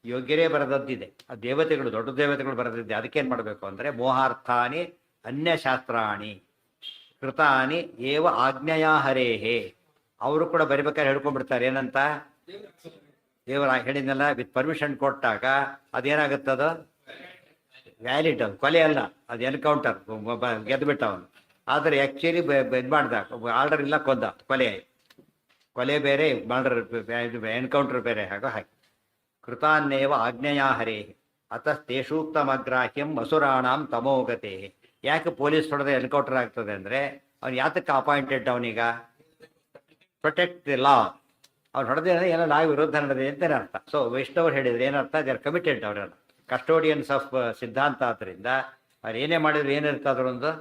ಯೋಗ್ಯರೇ ಬರೆದದ್ದಿದೆ, ಆ ದೇವತೆಗಳು, ದೊಡ್ಡ ದೇವತೆಗಳು ಬರೆದಿದ್ದೆ. ಅದಕ್ಕೇನು ಮಾಡಬೇಕು ಅಂದರೆ ಮೋಹಾರ್ಥಾನಿ ಅನ್ಯಶಾಸ್ತ್ರಾಣಿ ಕೃತಾನಿ ಏವ ಆಜ್ಞೆಯಾ ಹರೇಹೇ. ಅವರು ಕೂಡ ಬರಿಬೇಕಾದ್ರೆ ಹೇಳ್ಕೊಂಡ್ಬಿಡ್ತಾರೆ ಏನಂತ, ದೇವರ ಹೇಳಿದ್ನಲ್ಲ, ವಿತ್ ಪರ್ಮಿಷನ್ ಕೊಟ್ಟಾಗ ಅದೇನಾಗುತ್ತದು ವ್ಯಾಲಿಡ್. ಅದು ಕೊಲೆ ಅಲ್ಲ, ಅದು ಎನ್ಕೌಂಟರ್, ಗೆದ್ದುಬಿಟ್ಟ ಅವನು. ಆದರೆ ಆ್ಯಕ್ಚುಲಿ ಇದು ಮಾಡ್ದ, ಆರ್ಡರ್ ಇಲ್ಲ, ಕೊಂದ, ಕೊಲೆ ಬೇರೆ, ಮರ್ಡರ್ ಎನ್ಕೌಂಟರ್ ಬೇರೆ. ಹಾಗೆ ಕೃತಾನ್ನೇವ ಆಜ್ಞೆಯಾ ಹರೇ ಅತಸ್ತೇಷೂಕ್ತಮಗ್ರಾಹ್ಯಂ ಅಸುರಾಣಾಂ ತಮೋಗತೆ. ಯಾಕೆ ಪೊಲೀಸ್ ಹೊಡೆದ ಎನ್ಕೌಂಟರ್ ಆಗ್ತದೆ ಅಂದರೆ ಅವ್ನು ಯಾತಕ್ಕೆ ಅಪಾಯಿಂಟೆಡ್? ಅವನೀಗ ಪ್ರೊಟೆಕ್ಟ್ ದಿ ಲಾ. ಅವ್ನು ಹೊಡೆದ ಏನೋ ಲಾ ವಿರುದ್ಧ ನಡೆದಿದೆ ಅಂತಲೇ ಅರ್ಥ. ಸೊ ವೈಷ್ಣವರು ಹೇಳಿದ್ರೆ ಏನರ್ಥ? They are committed. ಅವರೆಲ್ಲ ಕಸ್ಟೋಡಿಯನ್ಸ್ ಆಫ್ ಸಿದ್ಧಾಂತ. ಆದ್ದರಿಂದ ಅವ್ರು ಏನೇ ಮಾಡಿದ್ರು ಏನಿರ್ತಾದ್ರು ಒಂದು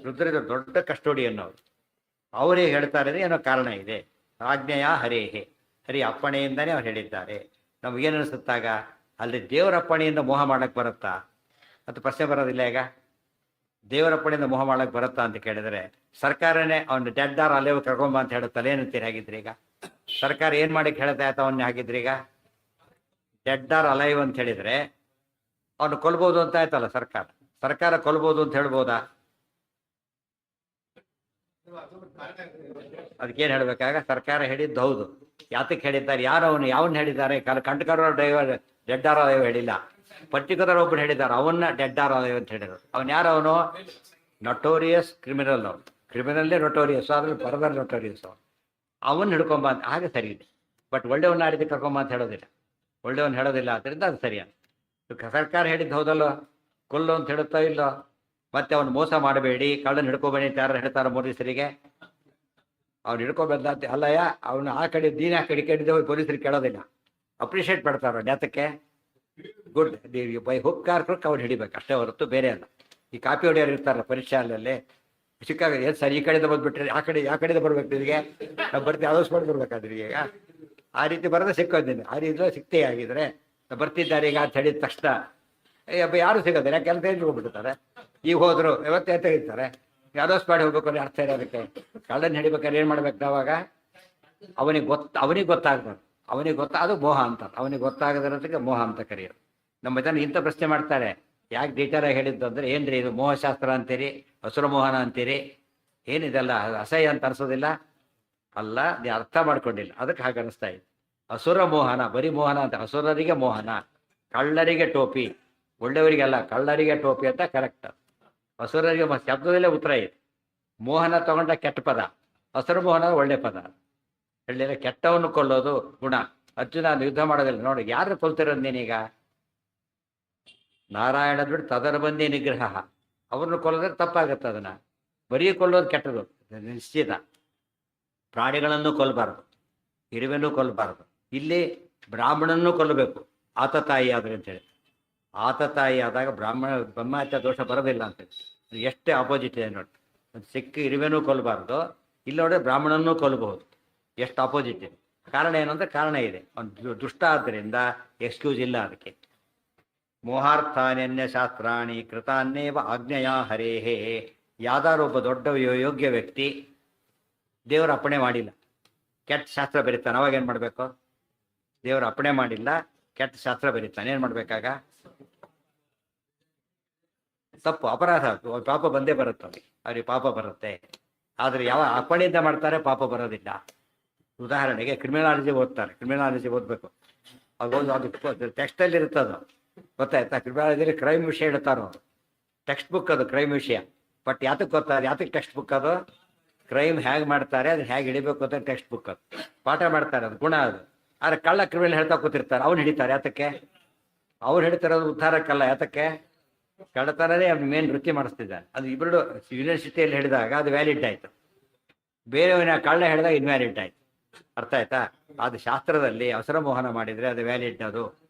ರುದ್ರದ ದೊಡ್ಡ ಕಸ್ಟೋಡಿಯನ್ ಅವರು. ಅವರೇ ಹೇಳ್ತಾರೆ ಏನೋ ಕಾರಣ ಇದೆ. ಆಜ್ಞೆಯ ಹರೇಹೇ, ಹರಿ ಅಪ್ಪಣೆಯಿಂದನೇ ಅವ್ರು ಹೇಳಿದ್ದಾರೆ. ನಮಗೇನು ಅನಿಸುತ್ತಾಗ ಅಲ್ಲಿ ದೇವರ ಅಪ್ಪಣೆಯಿಂದ ಮೋಹ ಮಾಡಕ್ಕೆ ಬರುತ್ತಾ ಅಂತ ಪ್ರಶ್ನೆ ಬರೋದಿಲ್ಲ. ಈಗ ದೇವರ ಅಪ್ಪಣೆಯಿಂದ ಮೋಹ ಮಾಡಕ್ಕೆ ಬರುತ್ತಾ ಅಂತ ಕೇಳಿದರೆ ಸರ್ಕಾರನೇ ಅವ್ನು ಡೆಡ್ ಆರ್ ಅಲೇವ್ ಕರ್ಕೊಂಬ ಅಂತ ಹೇಳುತ್ತಲ್ಲ, ಏನಂತೀರಿ? ಹಾಗಿದ್ರಿ ಈಗ ಸರ್ಕಾರ ಏನು ಮಾಡಕ್ಕೆ ಹೇಳ್ತಾ ಆಯ್ತು ಅವನ್ನ? ಹಾಗಿದ್ರಿ ಈಗ ಡೆಡ್ ಆರ್ ಅಲೈವ್ ಅಂತ ಹೇಳಿದರೆ ಅವನು ಕೊಲ್ಬೋದು ಅಂತ ಆಯ್ತಲ್ಲ ಸರ್ಕಾರ ಕೊಲ್ಬೋದು ಅಂತ ಹೇಳ್ಬೋದಾ? ಅದಕ್ಕೇನು ಹೇಳ್ಬೇಕಾಗ ಸರ್ಕಾರ ಹೇಳಿದ್ದು ಹೌದು. ಯಾತಕ್ಕೆ ಹೇಳಿದ್ದಾರೆ? ಯಾರು ಅವನು ಯಾವನ್ನ ಹೇಳಿದ್ದಾರೆ? ಕಂಟಕರ ಡ್ರೈವರ್ ಡೆಡ್ ಆರ್ ಅಲೈವ್ ಹೇಳಿಲ್ಲ, ಪರ್ಟಿಕ್ಯುಲರ್ ಒಬ್ಬರು ಹೇಳಿದ್ದಾರೆ, ಅವನ್ನ ಡೆಡ್ ಆರ್ ಅಲೈವ್ ಅಂತ ಹೇಳಿರೋದು. ಅವನು ಯಾರು? ಅವನು ನೊಟೋರಿಯಸ್ ಕ್ರಿಮಿನಲ್. ಅವನು ಕ್ರಿಮಿನಲ್ಲೇ ನೊಟೋರಿಯಸ್, ಅದ್ರಲ್ಲಿ ಬರಬರ್ ನೊಟೋರಿಯಸ್. ಅವನ್ನ ಹಿಡ್ಕೊಂಬ ಅಂತ. ಹಾಗೆ ಸರಿ ಇದೆ. ಬಟ್ ಒಳ್ಳೆಯವನ್ನ ಆಡಿದ ಕರ್ಕೊಂಬ ಅಂತ ಹೇಳೋದಿಲ್ಲ, ಒಳ್ಳೆಯವನ್ನ ಹೇಳೋದಿಲ್ಲ. ಆದ್ದರಿಂದ ಅದು ಸರಿಯಾದ. ಸರ್ಕಾರ ಹೇಳಿದ್ದು ಹೌದಲ್ಲೋ, ಕೊಲ್ಲು ಅಂತ ಹೇಳುತ್ತಾ ಇಲ್ಲೋ? ಮತ್ತೆ ಅವನು ಮೋಸ ಮಾಡಬೇಡಿ, ಕಳ್ಳನ ಹಿಡ್ಕೊಬೇಡಿ ಅಂತ ಯಾರು ಹೇಳ್ತಾರೆ ಪೊಲೀಸರಿಗೆ? ಅವ್ನು ಹಿಡ್ಕೊಬಂದ ಅಂತ ಅಲ್ಲಯ್ಯ, ಅವನು ಆ ಕಡೆ ದೀನ ಆ ಕಡೆ ಕಡಿದೆ ಹೋಗಿ ಪೊಲೀಸರಿಗೆ ಕೇಳೋದಿಲ್ಲ, ಅಪ್ರಿಷಿಯೇಟ್ ಮಾಡ್ತಾರ. ಯಾತಕ್ಕೆ? ಗುಡ್, ಬೈ ಹುಕ್ ಆರ್ ಕ್ರುಕ್ ಅವ್ನು ಹಿಡಿಬೇಕು ಅಷ್ಟೇ ಹೊರತು ಬೇರೆ ಅಲ್ಲ. ಈ ಕಾಪಿ ಹೊಡೆಯೋರು ಇರ್ತಾರಲ್ಲ ಪರೀಕ್ಷೆಯಲ್ಲೇ ಸಿಕ್ಕಾಗ, ಏನು ಸರ್ ಈ ಕಡೆಯಿಂದ ಬಂದುಬಿಟ್ರೆ ಆ ಕಡೆಯಿಂದ ಬರ್ಬೇಕು ನಿನಗೆ, ನಾವು ಬರ್ತೀವಿ ಆಲೋಸ್ಕೊಂಡು ಬರ್ಬೇಕಾದ್ರೆ ಈಗ ಆ ರೀತಿ ಬರೋದೇ ಸಿಕ್ಕೋದಿಲ್ಲ. ಆ ರೀತಿ ಸಿಕ್ತೇ ಆಗಿದ್ರೆ ಬರ್ತಿದ್ದಾರೆ ಈಗ ಅಂತ ಹೇಳಿದ ತಕ್ಷಣ ಯಾರು ಸಿಗೋದಿಲ್ಲ, ಕೆಲಸ ಹೋಗ್ಬಿಡ್ತಾರೆ. ಈಗ ಹೋದ್ರು ಇವತ್ತೇ ತೆಗಿತಾರೆ, ಯಾವ್ದೋಸ್ ಮಾಡಿ ಹೋಗ್ಬೇಕು ಅಂದ್ರೆ ಅರ್ಥ ಇರೋದಕ್ಕೆ. ಕಳ್ಳನ್ನು ಹಿಡಿಬೇಕಾದ್ರೆ ಏನು ಮಾಡ್ಬೇಕು ನಾವಾಗ? ಅವನಿಗೆ ಗೊತ್ತಾಗ್ಬಾರ್ದು, ಅದು ಮೋಹ ಅಂತ. ಅವನಿಗೆ ಗೊತ್ತಾಗದಿರೋದಕ್ಕೆ ಮೋಹ ಅಂತ ಕರೆಯೋದು. ನಮ್ಮ ಜನ ಇಂಥ ಪ್ರಶ್ನೆ ಮಾಡ್ತಾರೆ, ಯಾಕೆ ಡೀಟೇಲ್ ಆಗಿ ಹೇಳಿದ್ದು ಅಂದರೆ, ಏನ್ರಿ ಇದು ಮೋಹಶಾಸ್ತ್ರ ಅಂತೀರಿ, ಹಸುರ ಮೋಹನ ಅಂತೀರಿ, ಏನಿದೆಲ್ಲ ಅಸಹ್ಯ ಅಂತ ಅನ್ಸೋದಿಲ್ಲ? ಅಲ್ಲ, ನೀವು ಅರ್ಥ ಮಾಡ್ಕೊಂಡಿಲ್ಲ, ಅದಕ್ಕೆ ಹಾಗೆ ಅನಿಸ್ತಾ ಇದೆ. ಹಸುರ ಮೋಹನ, ಬರೀ ಮೋಹನ ಅಂತ. ಹಸುರರಿಗೆ ಮೋಹನ, ಕಳ್ಳರಿಗೆ ಟೋಪಿ, ಒಳ್ಳೆಯವರಿಗೆಲ್ಲ ಕಳ್ಳರಿಗೆ ಟೋಪಿ ಅಂತ ಕರೆಕ್ಟ್. ಹಸುರರಿಗೆ ಶಬ್ದದಲ್ಲೇ ಉತ್ತರ ಇದೆ. ಮೋಹನ ತಗೊಂಡ ಕೆಟ್ಟ ಪದ, ಹಸುರ ಮೋಹನ ಒಳ್ಳೆ ಪದ. ಹೇಳಿದ್ರೆ ಕೆಟ್ಟವನ್ನು ಕೊಲ್ಲೋದು ಗುಣ. ಅರ್ಜುನ ಯುದ್ಧ ಮಾಡೋದಿಲ್ಲ. ನೋಡಿ ಯಾರು ಕೊಲ್ತಿರೋದು ನೀನೀಗ? ನಾರಾಯಣ ಬಿಟ್ಟು ತದರ ಬಂದಿ ನಿಗ್ರಹ. ಅವ್ರನ್ನ ಕೊಲ್ಲೋದ್ರೆ ತಪ್ಪಾಗತ್ತೆ. ಅದನ್ನ ಬರೀ ಕೊಲ್ಲೋದು ಕೆಟ್ಟದು ನಿಶ್ಚಿತ. ಪ್ರಾಣಿಗಳನ್ನು ಕೊಲ್ಲಬಾರ್ದು, ಇರುವೆನೂ ಕೊಲ್ಲಬಾರ್ದು. ಇಲ್ಲಿ ಬ್ರಾಹ್ಮಣನ್ನು ಕೊಲ್ಲಬೇಕು, ಆತತಾಯಿ ಆದ್ರೆ ಅಂತೇಳಿ. ಆತತಾಯಿ ಆದಾಗ ಬ್ರಹ್ಮಹತ್ಯ ದೋಷ ಬರೋದಿಲ್ಲ ಅಂತೇಳಿ. ಎಷ್ಟೇ ಆಪೋಸಿಟ್ ಇದೆ ನೋಡಿ. ಸಿಕ್ಕ ಇರುವೆನೂ ಕೊಲ್ಲಬಾರ್ದು, ಇಲ್ಲಿ ನೋಡಿದ್ರೆ ಬ್ರಾಹ್ಮಣನ್ನೂ ಕೊಲ್ಲಬಹುದು. ಎಷ್ಟು ಆಪೋಸಿಟ್ ಇದೆ. ಕಾರಣ ಏನು ಅಂದರೆ ಕಾರಣ ಇದೆ. ಒಂದು ದುಷ್ಟ ಆದ್ದರಿಂದ ಎಕ್ಸ್ಕ್ಯೂಸ್ ಇಲ್ಲ ಅದಕ್ಕೆ. ಮೋಹಾರ್ಥಾನ್ಯ ಶಾಸ್ತ್ರಾಣಿ ಕೃತಾನ್ನೇವ ಆಜ್ಞೆಯಾ ಹರೇಹೇ. ಯಾವ್ದಾದ್ರು ಒಬ್ಬ ದೊಡ್ಡ ಯೋಗ್ಯ ವ್ಯಕ್ತಿ ದೇವರ ಅಪ್ಪಣೆ ಮಾಡಿಲ್ಲ, ಕೆಟ್ಟ ಶಾಸ್ತ್ರ ಬರೀತಾನೆ. ಅವಾಗ ಏನು ಮಾಡಬೇಕು? ದೇವರ ಅಪ್ಪಣೆ ಮಾಡಿಲ್ಲ, ಕೆಟ್ಟ ಶಾಸ್ತ್ರ ಬರೀತಾನೆ, ಏನು ಮಾಡಬೇಕಾಗ? ತಪ್ಪು, ಅಪರಾಧ, ಪಾಪ ಬಂದೇ ಬರುತ್ತೆ ಅವ್ರಿಗೆ ಪಾಪ ಬರುತ್ತೆ. ಆದರೆ ಯಾವ ಅಪ್ಪಣೆಯಿಂದ ಮಾಡ್ತಾರೆ ಪಾಪ ಬರೋದಿಲ್ಲ. ಉದಾಹರಣೆಗೆ ಕ್ರಿಮಿನಾಲಜಿ ಓದ್ತಾರೆ, ಕ್ರಿಮಿನಾಲಜಿ ಓದಬೇಕು, ಅದು ಟೆಕ್ಸ್ಟಲ್ಲಿ ಇರ್ತದೆ ಗೊತ್ತಾಯ್ತಾ. ಕ್ರಿಮಿನಾಲಜಿಲಿ ಕ್ರೈಮ್ ವಿಷಯ ಹೇಳ್ತಾರೋ ಟೆಕ್ಸ್ಟ್ ಬುಕ್, ಅದು ಕ್ರೈಮ್ ವಿಷಯ. ಬಟ್ ಯಾತಕ್ಕೆ ಗೊತ್ತಾರೆ, ಯಾತಕ್ಕೆ ಟೆಕ್ಸ್ಟ್ ಬುಕ್ ಅದು? ಕ್ರೈಮ್ ಹೇಗೆ ಮಾಡ್ತಾರೆ ಅದನ್ನ ಹೇಗೆ ಹಿಡಿಬೇಕು ಅಂತ ಟೆಕ್ಸ್ಟ್ ಬುಕ್ ಅದು ಪಾಠ ಮಾಡ್ತಾರೆ, ಅದು ಗುಣ ಅದು. ಆದರೆ ಕಳ್ಳ ಕ್ರಿಮಿನಲ್ ಹೇಳ್ತಾ ಕೂತಿರ್ತಾರೆ, ಅವ್ನು ಹಿಡಿತಾರೆ ಯಾತಕ್ಕೆ? ಅವ್ರು ಹಿಡಿತಾರೋದು ಉದ್ಧಾರಕ್ಕಲ್ಲ, ಯಾತಕ್ಕೆ? ಕಳ್ಳತನನೇ ಅವ್ನು ಮೇನ್ ವೃತ್ತಿ ಮಾಡಿಸ್ತಿದ್ದಾನೆ. ಅದು ಇಬ್ಬರು ಯೂನಿವರ್ಸಿಟಿಯಲ್ಲಿ ಹಿಡಿದಾಗ ಅದು ವ್ಯಾಲಿಡ್ ಆಯಿತು, ಬೇರೆಯವನ ಕಳ್ಳ ಹಿಡಿದಾಗ ಇನ್ವ್ಯಾಲಿಡ್ ಆಯಿತು. ಅರ್ಥ ಆಯ್ತಾ? ಅದು ಶಾಸ್ತ್ರದಲ್ಲಿ ಅವಸರ ಮೋಹನ ಮಾಡಿದರೆ ಅದು ವ್ಯಾಲಿಡ್. ಅದು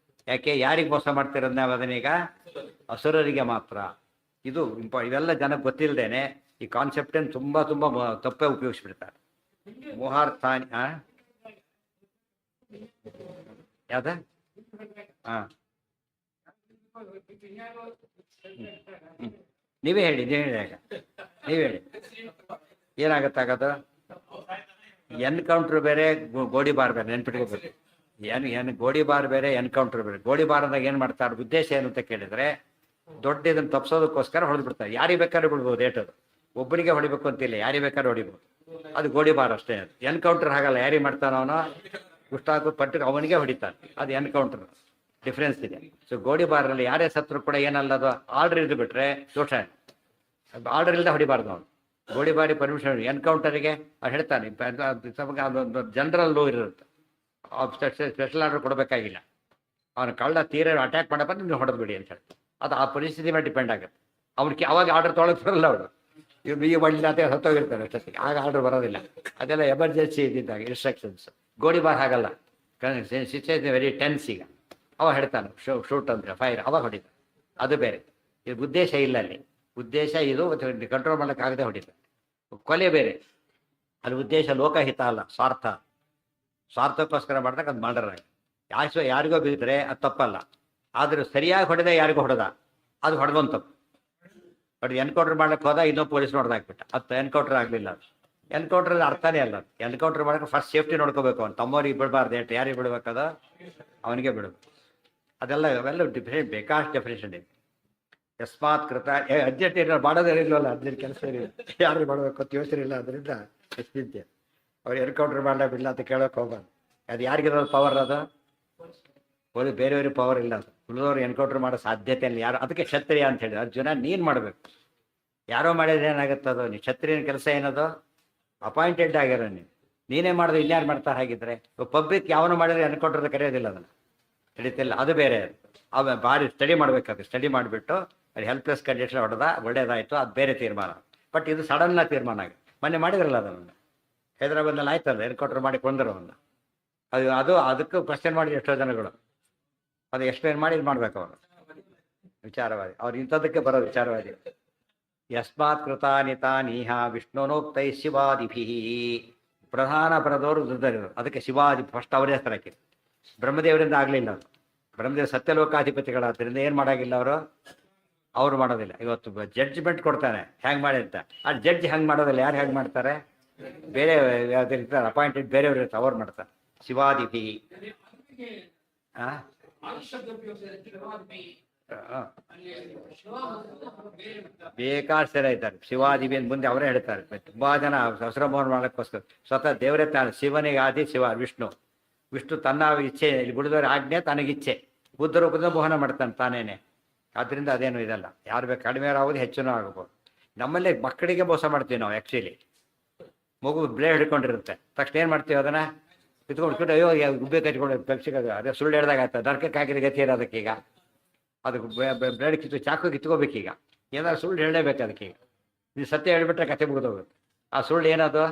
ಯಾಕೆ? ಯಾರಿಗೆ ಮೋಸ ಮಾಡ್ತಿರೋದು ನಾವು ಅದನ್ನೀಗ? ಅಸುರರಿಗೆ ಮಾತ್ರ. ಇದು ಇವೆಲ್ಲ ಜನಕ್ಕೆ ಗೊತ್ತಿಲ್ಲದೇನೆ ಈ ಕಾನ್ಸೆಪ್ಟನ್ನು ತುಂಬ ತುಂಬ ತಪ್ಪೇ ಉಪಯೋಗಿಸ್ಬಿಡ್ತಾರೆ. ಮೋಹಾರ್ಥಾನಿ ಯಾವ್ದ? ಹಾಂ, ನೀವೇ ಹೇಳಿ, ನೀವೇ ಹೇಳಿ ಏನಾಗತ್ತಾಗದು? ಎನ್ಕೌಂಟ್ರ್ ಬೇರೆ, ಗೋಡಿಬಾರ್ ಬೇರೆ, ನೆನ್ಪಿಟ್ಕೋಬೇಕು. ಗೋಡಿಬಾರ್ ಬೇರೆ, ಎನ್ಕೌಂಟ್ರ್ ಬೇರೆ. ಗೋಡಿಬಾರ್ ಅಂದಾಗ ಏನು ಮಾಡ್ತಾರೆ, ಉದ್ದೇಶ ಏನು ಅಂತ ಕೇಳಿದ್ರೆ ದೊಡ್ಡ ಇದನ್ನು ತಪ್ಪಿಸೋದಕ್ಕೋಸ್ಕರ ಹೊಡೆದು ಬಿಡ್ತಾರೆ. ಯಾರಿಗೆ ಬೇಕಾದ್ರೂ ಬಿಡ್ಬೋದು, ಏಟದು ಒಬ್ಬರಿಗೆ ಹೊಡಿಬೇಕು ಅಂತಿಲ್ಲ, ಯಾರಿಗೆ ಬೇಕಾದ್ರೂ ಹೊಡಿಬೋದು. ಅದು ಗೋಡಿಬಾರ್ ಅಷ್ಟೇ. ಅದು ಎನ್ಕೌಂಟರ್ ಹಾಗಲ್ಲ, ಯಾರಿಗೆ ಮಾಡ್ತಾನೋ ಅವನು ಗುಷ್ಟಾಕು ಪಟ್ಟು ಅವನಿಗೆ ಹೊಡಿತಾನೆ, ಅದು ಎನ್ಕೌಂಟರ್. ಡಿಫ್ರೆನ್ಸ್ ಇದೆ. ಸೊ ಗೋಡಿಬಾರಲ್ಲಿ ಯಾರೇ ಸತ್ರು ಕೂಡ ಏನಲ್ಲ, ಅದು ಆರ್ಡರ್ ಇದ್ದು ಬಿಟ್ರೆ ದೋಷ. ಆರ್ಡರ್ ಇಲ್ಲದೆ ಹೊಡಿಬಾರ್ದು ಅವನು. ಗೋಡಿಬಾರಿ ಪರ್ಮಿಷನ್. ಎನ್ಕೌಂಟರಿಗೆ ಅವ್ರು ಹೇಳ್ತಾನೆ, ಜನರಲ್ ಲೋ ಇರುತ್ತೆ, ಸ್ಪೆಷಲ್ ಆರ್ಡರ್ ಕೊಡಬೇಕಾಗಿಲ್ಲ. ಅವನು ಕಳ್ಳ ತೀರ ಅಟ್ಯಾಕ್ ಮಾಡಪ್ಪ ನೀವು ಹೊಡೆದು ಬಿಡಿ ಅಂತ ಹೇಳ್ತಾರೆ. ಅದು ಆ ಪರಿಸ್ಥಿತಿ ಮೇಲೆ ಡಿಪೆಂಡ್ ಆಗುತ್ತೆ. ಅವ್ನಿಗೆ ಅವಾಗ ಆರ್ಡರ್ ತೊಗೊಳಕ್ಕೆ ಬರಲ್ಲ, ಅವಳು ಇವು ಮಾಡಲಿಲ್ಲ ಅಂತ ಸತ್ತೋಗಿರ್ತಾರೆ ಅಷ್ಟೊತ್ತಿಗೆ, ಆಗ ಆರ್ಡರ್ ಬರೋದಿಲ್ಲ. ಅದೆಲ್ಲ ಎಮರ್ಜೆನ್ಸಿ ಇದ್ದಿದ್ದಾಗ ಇನ್ಸ್ಟ್ರಕ್ಷನ್ಸ್. ಗೋಡಿಬಾರ್ ಹಾಗಲ್ಲ, ಸಿಚುವೇಶನ್ ವೆರಿ ಟೆನ್ಸ್. ಈಗ ಅವ ಹೇಳ್ತಾನೆ ಶೂಟ್ ಅಂದರೆ ಫೈರ್, ಅವಾಗ ಹೊಡಿತಾನೆ, ಅದು ಬೇರೆ. ಇದು ಉದ್ದೇಶ ಇಲ್ಲ ಅಲ್ಲಿ, ಉದ್ದೇಶ ಇದು ಕಂಟ್ರೋಲ್ ಮಾಡೋಕ್ಕಾಗದೆ ಹೊಡಿತಾನೆ. ಕೊಲೆ ಬೇರೆ, ಅಲ್ಲಿ ಉದ್ದೇಶ ಲೋಕಹಿತ ಅಲ್ಲ, ಸ್ವಾರ್ಥ. ಸ್ವಾರ್ಥಕ್ಕೋಸ್ಕರ ಮಾಡಿದಾಗ ಅದು ಮರ್ಡರ್ ಆಗಿ ಯಾರಿಗೋ ಬಿದ್ದರೆ ಅದು ತಪ್ಪಲ್ಲ. ಆದರೆ ಸರಿಯಾಗಿ ಹೊಡೆದ ಯಾರಿಗೂ ಹೊಡೆದ ಅದು ಹೊಡೆದೊಂದು ತಪ್ಪು. ಬಟ್ ಎನ್ಕೌಂಟರ್ ಮಾಡಕ್ಕೆ ಹೋದ ಇನ್ನೊಬ್ಬ ಪೊಲೀಸ್ ಹೊಡೆದಾಕ್ಬಿಟ್ಟ, ಅದು ಎನ್ಕೌಂಟರ್ ಆಗಲಿಲ್ಲ. ಅದು ಎನ್ಕೌಂಟರ್ ಅರ್ಥನೇ ಅಲ್ಲ. ಅದು ಎನ್ಕೌಂಟರ್ ಮಾಡೋಕೆ ಫಸ್ಟ್ ಸೇಫ್ಟಿ ನೋಡ್ಕೋಬೇಕು. ಅವ್ನು ತಮ್ಮವ್ರಿಗೆ ಬಿಡಬಾರ್ದು, ಏಟು ಯಾರಿಗೆ ಬಿಡ್ಬೇಕದ ಅವನಿಗೆ ಬಿಡಬೇಕು. ಅದೆಲ್ಲ ಅವೆಲ್ಲ ಡಿಫ್ರೆಂಟ್, ಬೇಕಾಷ್ಟು ಡೆಫಿನೇಷನ್ ಇದೆ. ಯಸ್ಮಾತ್ ಕೃತ ಅರ್ಜೆಂಟ್ ಏನೋ ಮಾಡೋದೇ ಇಲ್ವಲ್ಲ, ಅರ್ಜೆಂಟ್ ಕೆಲಸ ಇರಲಿಲ್ಲ, ಯಾರು ಮಾಡಬೇಕು ಅಂತ ಯೋಚನೆ ಇಲ್ಲ. ಅದರಿಂದ ಎಷ್ಟಿದ್ದೆ ಅವ್ರು ಎನ್ಕೌಂಟರ್ ಮಾಡಲಿಲ್ಲ ಅಂತ ಕೇಳೋಕೆ ಹೋಗ್ಬಾರ್ದು. ಅದು ಯಾರಿಗಿರೋದು ಪವರ್? ಅದು ಬೇರೆಯವ್ರಿಗೆ ಪವರ್ ಇಲ್ಲ. ಅದು ಉಳಿದವ್ರು ಎನ್ಕೌಂಟರ್ ಮಾಡೋ ಸಾಧ್ಯತೆ ಇಲ್ಲ ಯಾರು. ಅದಕ್ಕೆ ಕ್ಷತ್ರಿಯ ಅಂತ ಹೇಳಿ ಅರ್ಜುನ ನೀನು ಮಾಡಬೇಕು. ಯಾರೋ ಮಾಡಿದ್ರೆ ಏನಾಗುತ್ತೆ? ಅದು ನೀ ಕ್ಷತ್ರಿಯನ ಕೆಲಸ ಏನದು? ಅಪಾಯಿಂಟೆಡ್ ಆಗಿರೋ ನೀನೇ ಮಾಡಿದ್ರೆ ಇನ್ಯಾರು ಮಾಡ್ತಾರೆ? ಹಾಗಿದ್ರೆ ಪಬ್ಲಿಕ್ ಯಾವನು ಮಾಡಿದ್ರೆ ಎನ್ಕೌಂಟರ್ ಕರೆಯೋದಿಲ್ಲ, ಅದನ್ನು ಹಿಡಿತಿಲ್ಲ, ಅದು ಬೇರೆ. ಅವ ಭಾರಿ ಸ್ಟಡಿ ಮಾಡಬೇಕಾದ್ರೆ ಸ್ಟಡಿ ಮಾಡಿಬಿಟ್ಟು ಅದು ಹೆಲ್ಪ್ಲೆಸ್ ಕಂಡೀಷನ್ ಹೊಡೆದ ಒಳ್ಳೇದಾಯಿತು, ಅದು ಬೇರೆ ತೀರ್ಮಾನ. ಬಟ್ ಇದು ಸಡನ್ನ ತೀರ್ಮಾನ ಆಗಿದೆ. ಮೊನ್ನೆ ಮಾಡಿದ್ರಲ್ಲ ಅದನ್ನು, ಹೈದರಾಬಾದ್ನಲ್ಲಿ ಆಯ್ತಲ್ಲ, ಎನ್ಕೌಂಟರ್ ಮಾಡಿ ಕೊಂದರವನ್ನು. ಅದು ಅದಕ್ಕೂ ಕ್ವಶನ್ ಮಾಡಿದ ಎಷ್ಟೋ ಜನಗಳು. ಅದು ಎಕ್ಸ್ಪ್ಲೇನ್ ಮಾಡಿ ಇದು ಮಾಡ್ಬೇಕು ಅವರು. ವಿಚಾರವಾದಿ ಅವ್ರು ಇಂಥದ್ದಕ್ಕೆ ಬರೋದು ವಿಚಾರವಾದಿ. ಯಸ್ಮಾತ್ ಕೃತಾನಿತಾ ನೀಹ ವಿಷ್ಣುನೋಕ್ತೈ ಶಿವಾದಿಭಿ. ಪ್ರಧಾನ ಪರದವರು ದುರ್ಧರಿದ್ರು, ಅದಕ್ಕೆ ಶಿವಾದಿ ಫಸ್ಟ್ ಅವರೇ ಹೆಸರು ಹಾಕಿದ್ರು. ಬ್ರಹ್ಮದೇವರಿಂದ ಆಗಲಿಲ್ಲ ಅದು. ಬ್ರಹ್ಮದೇವ ಸತ್ಯಲೋಕಾಧಿಪತಿಗಳಾದ್ದರಿಂದ ಏನು ಮಾಡೋಂಗಿಲ್ಲ ಅವರು ಮಾಡೋದಿಲ್ಲ. ಇವತ್ತು ಜಡ್ಜ್ಮೆಂಟ್ ಕೊಡ್ತಾನೆ ಹ್ಯಾಂಗೆ ಮಾಡಿ ಅಂತ, ಆ ಜಡ್ಜ್ ಹಂಗೆ ಮಾಡೋದಿಲ್ಲ. ಯಾರು ಹೆಂಗೆ ಮಾಡ್ತಾರೆ? ಬೇರೆ ಯಾವ್ದು ಇರ್ತಾರೆ ಅಪಾಯಿಂಟೆಡ್, ಬೇರೆಯವ್ರು ಇರ್ತಾರೆ, ಅವ್ರು ಮಾಡ್ತಾರೆ. ಶಿವಾದಿಭಿ ಬೇಕಾದ ಸರಿ ಇದ್ದಾರೆ. ಶಿವಾದಿಭಿ ಅಂತ ಮುಂದೆ ಅವರೇ ಹೇಳ್ತಾರೆ. ತುಂಬಾ ಜನ ಸಹಸ್ರ ಮೋಹನ ಮಾಡೋಕ್ಕೋಸ್ಕರ ಸ್ವತಃ ದೇವರೇ ತಾನು ಶಿವನಿಗೆ ಆದಿ ಶಿವ ವಿಷ್ಣು ತನ್ನ ಇಚ್ಛೆ, ಇಲ್ಲಿ ಗುಡಿದವರ ಆಜ್ಞೆ ತನಗಿಚ್ಛೆ, ಬುದ್ಧ ರೂಪದಿಂದ ಮೋಹನ ಮಾಡ್ತಾನೆ ತಾನೇನೆ. ಆದ್ದರಿಂದ ಅದೇನು ಇದಲ್ಲ, ಯಾರು ಬೇಕು ಕಡಿಮೆ ಆಗೋದು ಹೆಚ್ಚು ಆಗ್ಬೋದು. ನಮ್ಮಲ್ಲಿ ಮಕ್ಕಳಿಗೆ ಮೋಸ ಮಾಡ್ತೀವಿ ನಾವು. ಆ್ಯಕ್ಚುಲಿ ಮಗು ಬ್ಲೇಡ್ ಹಿಡ್ಕೊಂಡಿರುತ್ತೆ, ತಕ್ಷಣ ಏನು ಮಾಡ್ತೀವಿ? ಅದನ್ನು ಕಿತ್ಕೊಂಡು ಅಯ್ಯೋ ಗುಬ್ಬೆ ಕಚ್ಕೊಂಡು ಪಕ್ಷಿಗೆ ಅದೇ ಸುಳ್ಳು ಹೇಳ್ದಾಗ ಆಗ್ತದೆ. ನರ್ಕಕ್ಕೆ ಹಾಕಿದ ಗತಿ ಇರೋದಕ್ಕೆ ಈಗ ಅದಕ್ಕೆ ಬ್ಲೇಡ್ ಚಾಕು ಕಿತ್ಕೋಬೇಕೀಗ. ಏನಾದ್ರು ಸುಳ್ಳು ಹೇಳಲೇಬೇಕು ಅದಕ್ಕೀಗ. ನೀವು ಸತ್ಯ ಹೇಳಿಬಿಟ್ರೆ ಕತೆ ಮುಗಿದೋಗುತ್ತೆ. ಆ ಸುಳ್ಳು ಏನದು?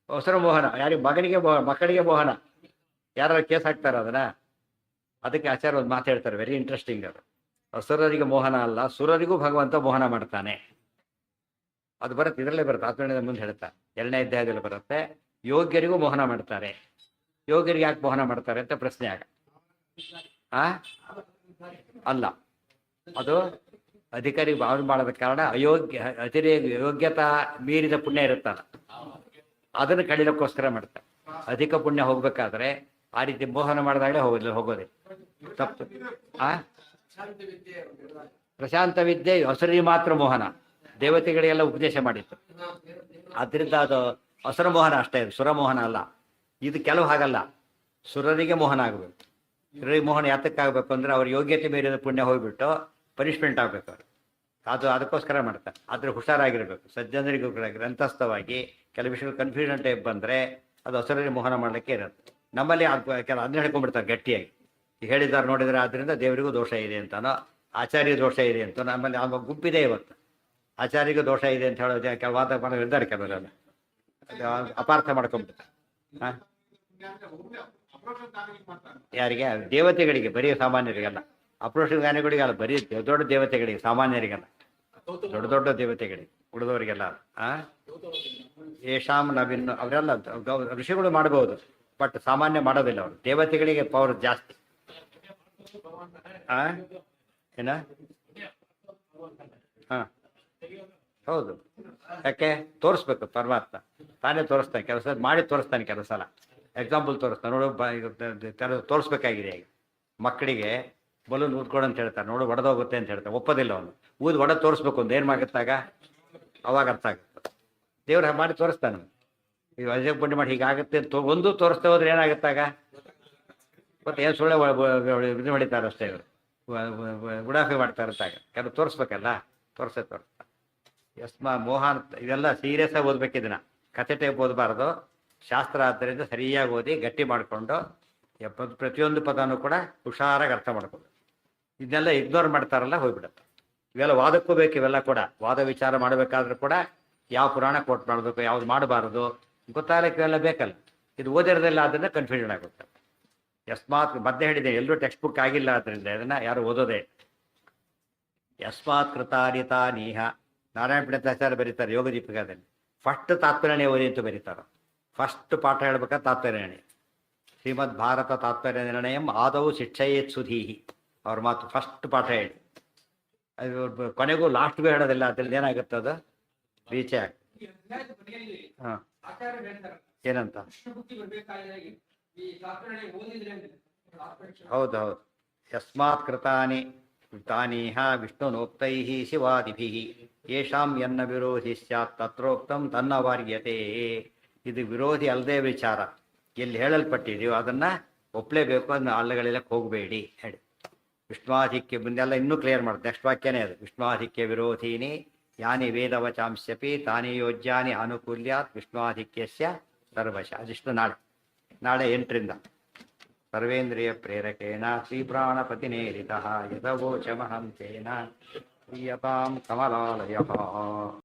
ಹೊಸರು ಮೋಹನ. ಯಾರಿಗೆ? ಮಕ್ಕಳಿಗೆ ಮೋಹನ. ಯಾರು ಕೇಸ್ ಹಾಕ್ತಾರೆ ಅದನ್ನ? ಅದಕ್ಕೆ ಆಚಾರ್ಯ ಒಂದು ಮಾತು ಹೇಳ್ತಾರೆ, ವೆರಿ ಇಂಟ್ರೆಸ್ಟಿಂಗ್. ಅದು ಅಸುರರಿಗೆ ಮೋಹನ ಅಲ್ಲ, ಸುರರಿಗೂ ಭಗವಂತ ಮೋಹನ ಮಾಡ್ತಾನೆ. ಅದು ಬರುತ್ತೆ, ಇದರಲ್ಲೇ ಬರುತ್ತೆ. ಆತ್ಮೀಯ ಮುಂದೆ ಹೇಳ್ತಾ 2ನೇ ಅಧ್ಯಾಯದಲ್ಲಿ ಬರುತ್ತೆ. ಯೋಗ್ಯರಿಗೂ ಮೋಹನ ಮಾಡ್ತಾರೆ. ಯೋಗ್ಯರಿಗೆ ಯಾಕೆ ಮೋಹನ ಮಾಡ್ತಾರೆ ಅಂತ ಪ್ರಶ್ನೆ ಆಗ ಅಲ್ಲ, ಅದು ಅಧಿಕಾರಿ ಭಾವನೆ ಮಾಡೋದ ಕಾರಣ ಯೋಗ್ಯತಾ ಮೀರಿದ ಪುಣ್ಯ ಇರುತ್ತಲ್ಲ, ಅದನ್ನು ಕಡಿಲಕ್ಕೋಸ್ಕರ ಮಾಡ್ತಾರೆ. ಅಧಿಕ ಪುಣ್ಯ ಹೋಗ್ಬೇಕಾದ್ರೆ ಆ ರೀತಿ ಮೋಹನ ಮಾಡಿದಾಗಲೇ ಹೋಗೋದೇ ತಪ್ಪು. ಪ್ರಶಾಂತ ವಿದ್ಯೆ ಹಸುರಿ ಮಾತ್ರ ಮೋಹನ, ದೇವತೆಗಳಿಗೆಲ್ಲ ಉಪದೇಶ ಮಾಡಿತ್ತು. ಆದ್ದರಿಂದ ಅದು ಹಸುರ ಮೋಹನ ಅಷ್ಟೇ, ಸುರಮೋಹನ ಅಲ್ಲ. ಇದು ಕೆಲವು ಹಾಗಲ್ಲ, ಸುರರಿಗೆ ಮೋಹನ ಆಗಬೇಕು. ಸುರರಿಗೆ ಮೋಹನ ಯಾತಕ್ಕಾಗಬೇಕು ಅಂದರೆ ಅವ್ರ ಯೋಗ್ಯತೆ ಮೀರಿದ ಪುಣ್ಯ ಹೋಗ್ಬಿಟ್ಟು ಪನಿಷ್ಮೆಂಟ್ ಆಗಬೇಕು ಅವರು. ಅದಕ್ಕೋಸ್ಕರ ಮಾಡ್ತಾರೆ. ಆದರೆ ಹುಷಾರಾಗಿರ್ಬೇಕು, ಸಜ್ಜನರಿಗೂ ಕೂಡ ಗ್ರಂಥಸ್ಥವಾಗಿ ಕೆಲವು ವಿಷಯಗಳು ಕನ್ಫ್ಯೂಷನ್ ಟೈಪ್ ಬಂದರೆ ಅದು ಹಸುರರಿಗೆ ಮೋಹನ ಮಾಡಲಿಕ್ಕೆ ಇರುತ್ತೆ. ನಮ್ಮಲ್ಲಿ ಕೆಲವು ಅದನ್ನ ಹೇಳ್ಕೊಂಡ್ಬಿಡ್ತಾರೆ ಗಟ್ಟಿಯಾಗಿ, ಹೇಳಿದ್ದಾರೆ ನೋಡಿದರೆ ಆದ್ದರಿಂದ ದೇವರಿಗೂ ದೋಷ ಇದೆ ಅಂತಾನೋ, ಆಚಾರ್ಯ ದೋಷ ಇದೆ ಅಂತ. ನಮ್ಮಲ್ಲಿ ಆ ಗುಂಪಿದೆ ಇವತ್ತು, ಆಚಾರ್ಯಗೂ ದೋಷ ಇದೆ ಅಂತ ಹೇಳೋ ಕೆಲವು ವಾದ ಇದ್ದಾರೆ ಕೆಲವರೆಲ್ಲ, ಅಪಾರ್ಥ ಮಾಡ್ಕೊಂಡ್ಬಿಡ್ತಾರೆ. ಹಾಂ, ಯಾರಿಗೆ? ದೇವತೆಗಳಿಗೆ, ಬರೀ ಸಾಮಾನ್ಯರಿಗೆಲ್ಲ. ಅಪ್ರೋಷ ಜ್ಞಾನಿಗಳಿಗೆ ಅಲ್ಲ, ಬರೀ ದೊಡ್ಡ ದೇವತೆಗಳಿಗೆ, ಸಾಮಾನ್ಯರಿಗೆಲ್ಲ, ದೊಡ್ಡ ದೊಡ್ಡ ದೇವತೆಗಳಿಗೆ, ಉಳಿದವರಿಗೆಲ್ಲ. ಯಶಾಂ ನಾವಿನ್ನು ಅವರೆಲ್ಲ ಋಷಿಗಳು ಮಾಡಬಹುದು, ಬಟ್ ಸಾಮಾನ್ಯ ಮಾಡೋದಿಲ್ಲ ಅವರು. ದೇವತೆಗಳಿಗೆ ಪವರ್ ಜಾಸ್ತಿ. ಏನ? ಹಾಂ, ಹೌದು. ಯಾಕೆ? ತೋರಿಸ್ಬೇಕು. ಪರಮಾತ್ಮ ತಾನೇ ತೋರಿಸ್ತಾನೆ, ಕೆಲಸ ಮಾಡಿ ತೋರಿಸ್ತಾನೆ. ಕೆಲವು ಸಲ ಎಕ್ಸಾಂಪಲ್ ತೋರಿಸ್ತಾನೆ. ನೋಡು, ತೋರಿಸ್ಬೇಕಾಗಿದೆ. ಈಗ ಮಕ್ಕಳಿಗೆ ಬಲೂನ್ ಊದ್ಕೊಡು ಅಂತ ಹೇಳ್ತಾರೆ, ನೋಡು ಒಡೆದೋಗುತ್ತೆ ಅಂತ ಹೇಳ್ತಾರೆ, ಒಪ್ಪೋದಿಲ್ಲ ಅವನು. ಒಡೆದು ತೋರಿಸ್ಬೇಕು, ಒಂದು ಏನು ಮಾಡುತ್ತಾಗ ಅವಾಗ ಅರ್ಥ ಆಗುತ್ತೆ. ದೇವ್ರ ಮಾಡಿ ತೋರಿಸ್ತಾನೆ. ಈಗ ಅಜಯ್ ಪುಣ್ಯ ಮಾಡಿ ಹೀಗಾಗುತ್ತೆ ಅಂತ ಒಂದು ತೋರಿಸ್ತಾ ಹೋದ್ರೆ ಏನಾಗುತ್ತಾಗ ಮತ್ತೆ ಏನು ಸುಳ್ಳೆ ಇದು ಹೊಡಿತಾರೆ ಅಷ್ಟೇ. ಇವರು ಉಡಾಫೆ ಮಾಡ್ತಾ ಇರ್ತಾಗ ಕೆಲವು ತೋರಿಸ್ಬೇಕಲ್ಲ, ತೋರಿಸ್ತಾ. ಮೋಹನ್ ಇದೆಲ್ಲ ಸೀರಿಯಸ್ ಆಗಿ ಓದ್ಬೇಕಿದನ್ನ, ಕಥೆ ಟೈಪ್ ಓದಬಾರ್ದು. ಶಾಸ್ತ್ರ ಆದ್ದರಿಂದ ಸರಿಯಾಗಿ ಓದಿ ಗಟ್ಟಿ ಮಾಡಿಕೊಂಡು ಪ್ರತಿಯೊಂದು ಪದನೂ ಕೂಡ ಹುಷಾರಾಗಿ ಅರ್ಥ ಮಾಡ್ಕೊಂಡು. ಇದನ್ನೆಲ್ಲ ಇಗ್ನೋರ್ ಮಾಡ್ತಾರಲ್ಲ, ಹೋಗ್ಬಿಡುತ್ತೆ. ಇವೆಲ್ಲ ವಾದಕ್ಕೂ ಬೇಕು. ಇವೆಲ್ಲ ಕೂಡ ವಾದ ವಿಚಾರ ಮಾಡಬೇಕಾದ್ರೂ ಕೂಡ ಯಾವ ಪುರಾಣ ಕೋಟ್ ಮಾಡಬೇಕು, ಯಾವ್ದು ಮಾಡಬಾರ್ದು ಗೊತ್ತಾಗಲಿಕ್ಕೆ ಇವೆಲ್ಲ ಬೇಕಲ್ಲ. ಇದು ಓದಿರೋದಿಲ್ಲ, ಅದನ್ನ ಕನ್ಫ್ಯೂಷನ್ ಆಗುತ್ತೆ. ಯಸ್ಮಾತ್ ಮಧ್ಯೆ ಹೇಳಿದೆ, ಎಲ್ಲರೂ ಟೆಕ್ಸ್ಟ್ ಬುಕ್ ಆಗಿಲ್ಲ, ಆದ್ದರಿಂದ ಇದನ್ನ ಯಾರು ಓದೋದೇ. ಯಸ್ಮಾತ್ ಕೃತಾರಿತಾ ನೀಹ, ನಾರಾಯಣ ಪಂಡಿತಾಚಾರ್ಯ ಬರೀತಾರೆ ಯೋಗ ದೀಪಿಕಾದಲ್ಲಿ. ಫಸ್ಟ್ ತಾತ್ಪರ್ಯ ಓದಿ ಅಂತ ಬರೀತಾರೆ. ಫಸ್ಟ್ ಪಾಠ ಹೇಳ್ಬೇಕಾದ್ರೆ ತಾತ್ಪರ್ಯ ನಿರ್ಣಯ. ಶ್ರೀಮದ್ ಭಾರತ ತಾತ್ಪರ್ಯ ನಿರ್ಣಯಂ ಆದವು ಶಿಕ್ಷಯೇತ್ ಸುಧೀಹಿ, ಅವ್ರ ಮಾತು ಫಸ್ಟ್ ಪಾಠ ಹೇಳಿ. ಅದು ಕೊನೆಗೂ ಲಾಸ್ಟ್ಗೂ ಹೇಳೋದಿಲ್ಲ, ಅದ್ರಲ್ಲಿ ಏನಾಗುತ್ತೆ ಅದು ರೀಚೆ ಆಗ. ಹಾಂ, ಏನಂತ? ಹೌದೌದು. ಯಸ್ಮಾತ್ ಕೃತಾನಿ ತಾನೀಹ ವಿಷ್ಣುನೋಕ್ತೈ ಶಿವಾದಿಭಿ ಯೇಷಾಂ ಯನ್ನ ವಿರೋಧಿ ಸ್ಯಾತ್ ತತ್ರೋಕ್ತಂ ತನ್ನ ವಾರ್ಯತೆ. ಇದು ವಿರೋಧಿ ಅಲ್ಲದೆ ವಿಚಾರ ಎಲ್ಲಿ ಹೇಳಲ್ಪಟ್ಟಿದೆಯೋ ಅದನ್ನ ಒಪ್ಪಲೇಬೇಕು. ಅದನ್ನ ಅಲ್ಲಗಳಿಲ್ಲಕ್ಕೆ ಹೋಗಬೇಡಿ ಹೇಳಿ. ವಿಷ್ಣುವಾಧಿಕ್ಯ ಮುಂದೆಲ್ಲ ಇನ್ನೂ ಕ್ಲಿಯರ್ ಮಾಡುತ್ತೆ. ನೆಕ್ಸ್ಟ್ ವಾಕ್ಯನೇ ಅದು. ವಿಷ್ಣುವಾಧಿಕ್ಯ ವಿರೋಧೀನಿ ಯಾನಿ ವೇದವಚಾಂಸ್ಯಪಿ ತಾನಿ ಯೋಜ್ಯಾನಿ ಅನುಕೂಲ್ಯಾತ್ ವಿಷ್ಣುವಾಧಿಕ್ಯಸ್ಯ ಸರ್ವಶ. ಅದಿಷ್ಟು ನಾಳೆ 8ರಿಂದ. ಸರ್ವೇಂದ್ರಿಯ ಪ್ರೇರಕೇಣ ಶ್ರೀಪ್ರಾಣಪತಿನೇರಿತಃ ಯದವೋಚಮಹಂ ತೇನ ಪ್ರೀಯತಾಂ ಕಮಲಾಲಯಃ.